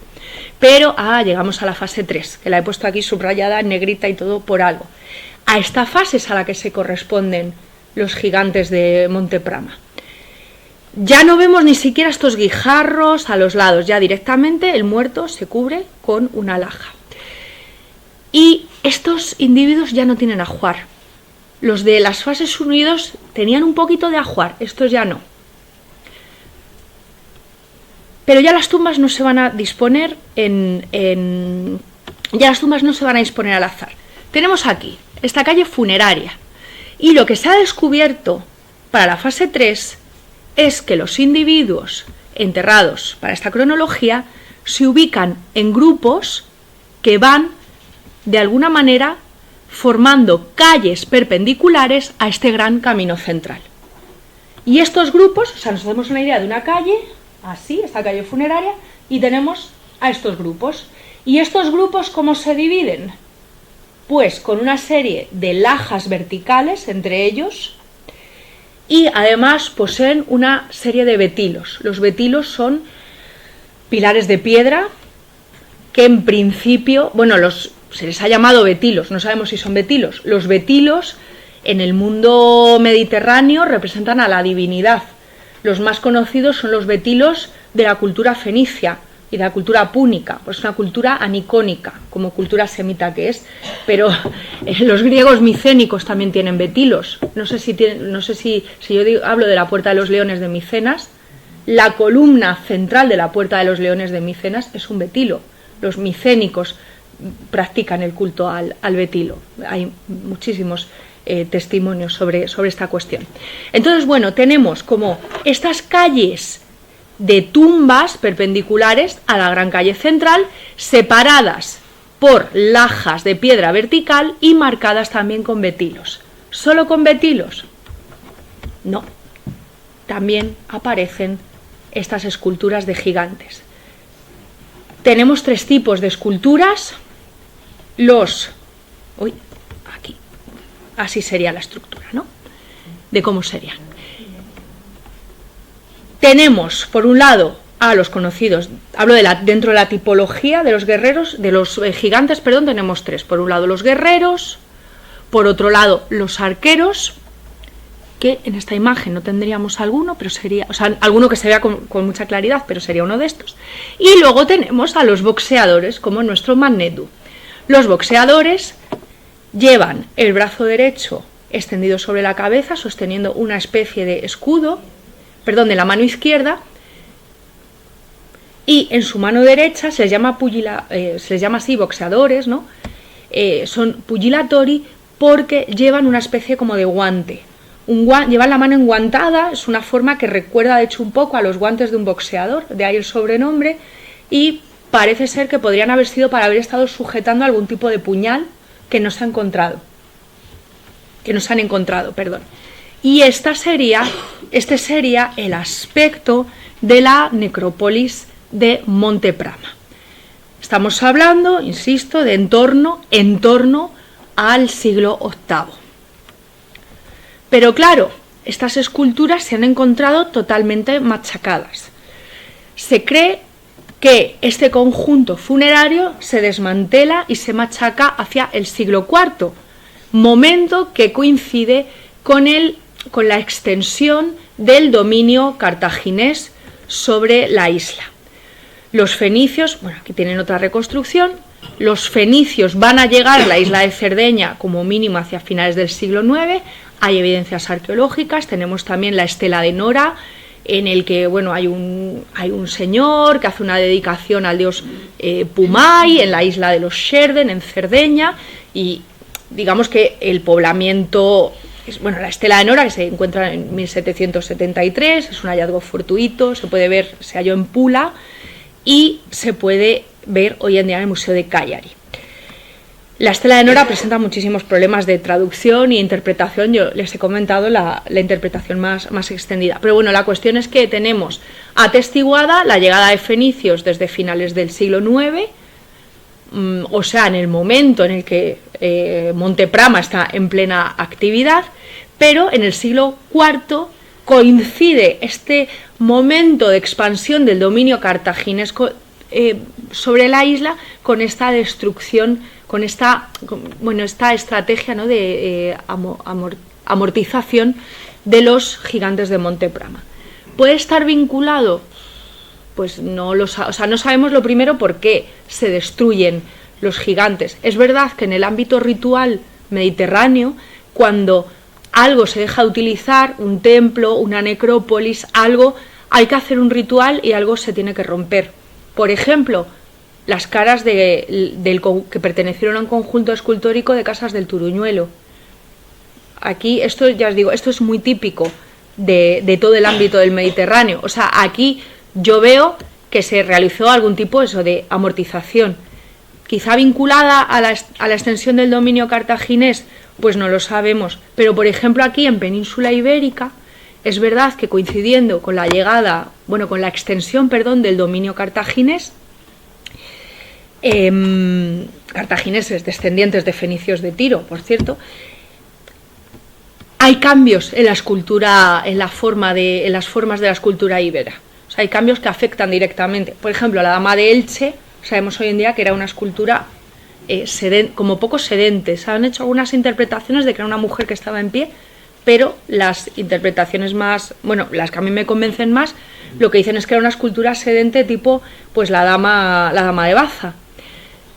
Pero llegamos a la fase 3, que la he puesto aquí subrayada en negrita y todo por algo. A esta fase es a la que se corresponden los gigantes de Monteprama. Ya no vemos ni siquiera estos guijarros a los lados, ya directamente el muerto se cubre con una laja. Y estos individuos ya no tienen ajuar. Los de las fases 1 y 2 tenían un poquito de ajuar, estos ya no. Pero ya las tumbas no se van a disponer ya las tumbas no se van a disponer al azar. Tenemos aquí esta calle funeraria y lo que se ha descubierto para la fase 3 es que los individuos enterrados para esta cronología se ubican en grupos que van de alguna manera formando calles perpendiculares a este gran camino central. Y estos grupos, o sea, nos hacemos una idea de una calle, así, esta calle funeraria, y tenemos a estos grupos. ¿Y estos grupos cómo se dividen? Pues con una serie de lajas verticales entre ellos y además poseen una serie de betilos. Los betilos son pilares de piedra que en principio, bueno, se les ha llamado betilos, no sabemos si son betilos. Los betilos en el mundo mediterráneo representan a la divinidad. Los más conocidos son los betilos de la cultura fenicia y de la cultura púnica, pues una cultura anicónica, como cultura semita que es, pero los griegos micénicos también tienen betilos. No sé si yo hablo de la Puerta de los Leones de Micenas, la columna central de la Puerta de los Leones de Micenas es un betilo. Los micénicos practican el culto al betilo. Hay muchísimos testimonios sobre esta cuestión. Entonces, bueno, tenemos como estas calles de tumbas perpendiculares a la gran calle central, separadas por lajas de piedra vertical y marcadas también con betilos. ¿Solo con betilos? No. También aparecen estas esculturas de gigantes. Tenemos 3 tipos de esculturas. Aquí, así sería la estructura, ¿no? De cómo serían. Tenemos, por un lado, a los conocidos, hablo dentro de la tipología de los guerreros, de los gigantes, perdón, tenemos 3. Por un lado los guerreros, por otro lado los arqueros, que en esta imagen no tendríamos alguno, pero sería, o sea, alguno que se vea con mucha claridad, pero sería uno de estos. Y luego tenemos a los boxeadores, como nuestro Manetho. Los boxeadores llevan el brazo derecho extendido sobre la cabeza, sosteniendo una especie de escudo, de la mano izquierda, y en su mano derecha se les llama así boxeadores, ¿no? Son pugilatori porque llevan una especie como de guante. Llevan la mano enguantada, es una forma que recuerda de hecho un poco a los guantes de un boxeador, de ahí el sobrenombre, y parece ser que podrían haber sido para haber estado sujetando algún tipo de puñal que no se han encontrado. Y este sería el aspecto de la necrópolis de Monte Prama. Estamos hablando, insisto, de en torno al siglo VIII. Pero claro, estas esculturas se han encontrado totalmente machacadas. Se cree que este conjunto funerario se desmantela y se machaca hacia el siglo IV, momento que coincide con la extensión del dominio cartaginés sobre la isla. Los fenicios, bueno, aquí tienen otra reconstrucción, los fenicios van a llegar a la isla de Cerdeña como mínimo hacia finales del siglo IX, hay evidencias arqueológicas, tenemos también la estela de Nora, en el que bueno, hay un señor que hace una dedicación al dios Pumai en la isla de los Sherden, en Cerdeña, y digamos que el poblamiento, la estela de Nora, que se encuentra en 1773, es un hallazgo fortuito, se halló en Pula y se puede ver hoy en día en el Museo de Cagliari. La estela de Nora presenta muchísimos problemas de traducción y interpretación, yo les he comentado la interpretación más extendida, pero bueno, la cuestión es que tenemos atestiguada la llegada de fenicios desde finales del siglo IX, o sea, en el momento en el que Monte Prama está en plena actividad, pero en el siglo IV coincide este momento de expansión del dominio cartaginés sobre la isla con esta destrucción, con esta estrategia, ¿no?, de amortización de los gigantes de Monte Prama. ¿Puede estar vinculado? Pues no sabemos lo primero por qué se destruyen los gigantes. Es verdad que en el ámbito ritual mediterráneo, cuando algo se deja de utilizar, un templo, una necrópolis, algo, hay que hacer un ritual y algo se tiene que romper. Por ejemplo, las caras que pertenecieron a un conjunto escultórico de Casas del Turuñuelo. Aquí, esto ya os digo, esto es muy típico de todo el ámbito del Mediterráneo. O sea, aquí yo veo que se realizó algún tipo de amortización. Quizá vinculada a la extensión del dominio cartaginés, pues no lo sabemos. Pero, por ejemplo, aquí en Península Ibérica, es verdad que coincidiendo con la con la extensión, del dominio cartaginés, cartagineses descendientes de fenicios de Tiro, por cierto, hay cambios en la escultura, en las formas de la escultura íbera. O sea, hay cambios que afectan directamente. Por ejemplo, la dama de Elche, sabemos hoy en día que era una escultura como poco sedente. Se han hecho algunas interpretaciones de que era una mujer que estaba en pie, pero las interpretaciones las que a mí me convencen más, lo que dicen es que era una escultura sedente tipo la dama de Baza.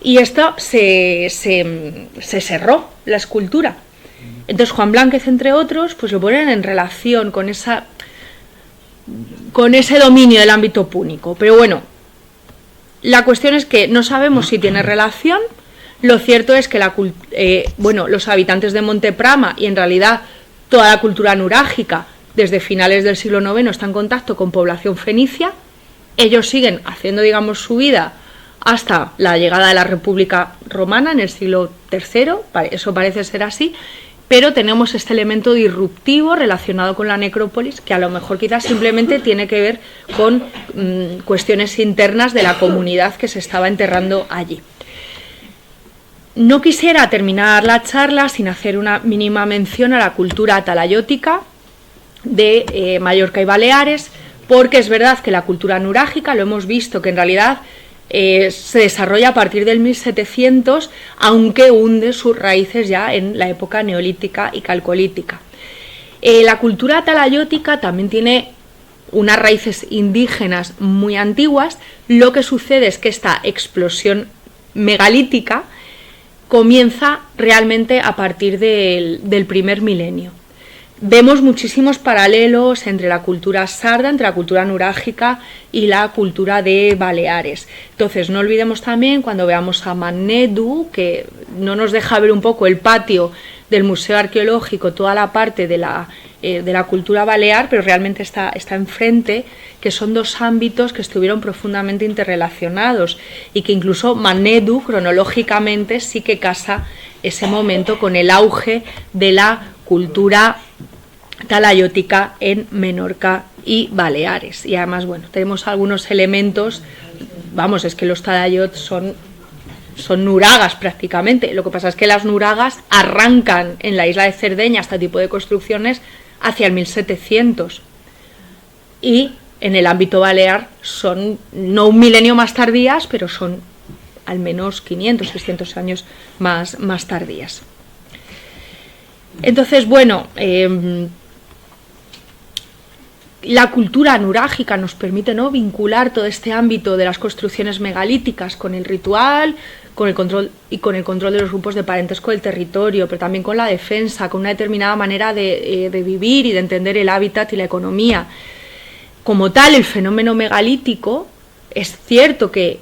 Y esto se cerró, la escultura. Entonces Juan Blánquez, entre otros, pues lo ponen en relación con ese dominio del ámbito púnico. Pero bueno, la cuestión es que no sabemos si tiene relación. Lo cierto es que los habitantes de Monte Prama y en realidad toda la cultura nurágica desde finales del siglo IX está en contacto con población fenicia, Ellos siguen haciendo, digamos, su vida hasta la llegada de la República Romana en el siglo III, eso parece ser así, pero tenemos este elemento disruptivo relacionado con la necrópolis, que a lo mejor quizás simplemente tiene que ver con cuestiones internas de la comunidad que se estaba enterrando allí. No quisiera terminar la charla sin hacer una mínima mención a la cultura atalayótica de Mallorca y Baleares, porque es verdad que la cultura nurágica, lo hemos visto que en realidad se desarrolla a partir del 1700, aunque hunde sus raíces ya en la época neolítica y calcolítica. La cultura atalayótica también tiene unas raíces indígenas muy antiguas. Lo que sucede es que esta explosión megalítica comienza realmente a partir del primer milenio. Vemos muchísimos paralelos entre la cultura sarda, entre la cultura nurágica y la cultura de Baleares. Entonces, no olvidemos también, cuando veamos a Mannedu, que no nos deja ver un poco el patio del Museo Arqueológico, toda la parte de la cultura balear, pero realmente está enfrente, que son dos ámbitos que estuvieron profundamente interrelacionados y que incluso Mannedu, cronológicamente, sí que casa ese momento con el auge de la cultura talayótica en Menorca y Baleares. Y además, bueno, tenemos algunos elementos, vamos, es que los talayot son nuragas prácticamente. Lo que pasa es que las nuragas arrancan en la isla de Cerdeña, este tipo de construcciones, hacia el 1700. Y en el ámbito balear son no un milenio más tardías, pero son al menos 500, 600 años más tardías. Entonces, bueno, la cultura nurágica nos permite, ¿no?, vincular todo este ámbito de las construcciones megalíticas con el ritual, con el control de los grupos de parentesco del territorio, pero también con la defensa, con una determinada manera de vivir y de entender el hábitat y la economía. Como tal, el fenómeno megalítico es cierto que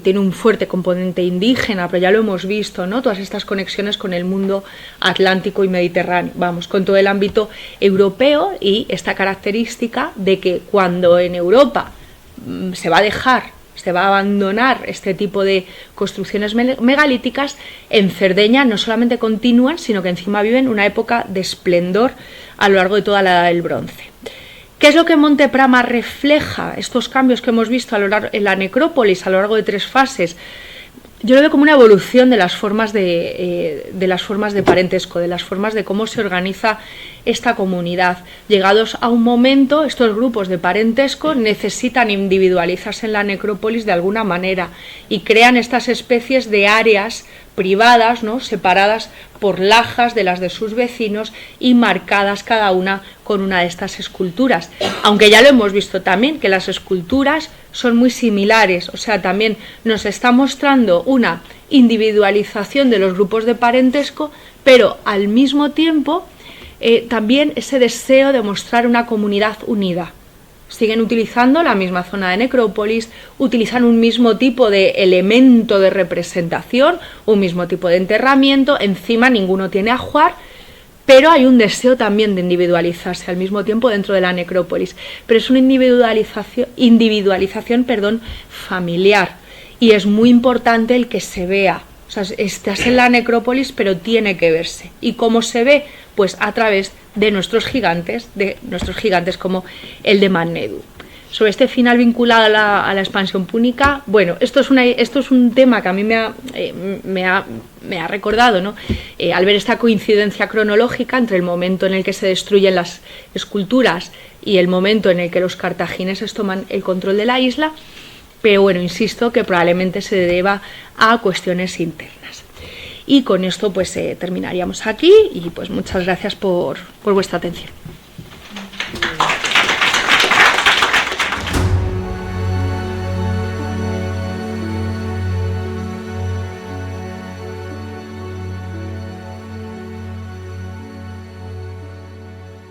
tiene un fuerte componente indígena, pero ya lo hemos visto, ¿no?, todas estas conexiones con el mundo atlántico y mediterráneo, vamos, con todo el ámbito europeo, y esta característica de que cuando en Europa se va a abandonar este tipo de construcciones megalíticas, en Cerdeña no solamente continúan, sino que encima viven una época de esplendor a lo largo de toda la Edad del Bronce. ¿Qué es lo que Monte Prama refleja? Estos cambios que hemos visto en la necrópolis a lo largo de 3 fases. Yo lo veo como una evolución de las formas de parentesco, de las formas de cómo se organiza esta comunidad. Llegados a un momento, estos grupos de parentesco necesitan individualizarse en la necrópolis de alguna manera y crean estas especies de áreas privadas, ¿no?, separadas por lajas de las de sus vecinos y marcadas cada una con una de estas esculturas. Aunque ya lo hemos visto también, que las esculturas son muy similares, o sea, también nos está mostrando una individualización de los grupos de parentesco, pero al mismo tiempo también ese deseo de mostrar una comunidad unida. Siguen utilizando la misma zona de necrópolis, utilizan un mismo tipo de elemento de representación, un mismo tipo de enterramiento, encima ninguno tiene ajuar, pero hay un deseo también de individualizarse al mismo tiempo dentro de la necrópolis. Pero es una individualización familiar, y es muy importante el que se vea. O sea, estás en la necrópolis, pero tiene que verse. ¿Y cómo se ve? Pues a través de nuestros gigantes como el de Mannedu. Sobre este final vinculado a la expansión púnica, bueno, esto es un tema que a mí me ha recordado, ¿no?, al ver esta coincidencia cronológica entre el momento en el que se destruyen las esculturas y el momento en el que los cartagineses toman el control de la isla, pero bueno, insisto que probablemente se deba a cuestiones internas. Y con esto pues terminaríamos aquí, y pues muchas gracias por vuestra atención.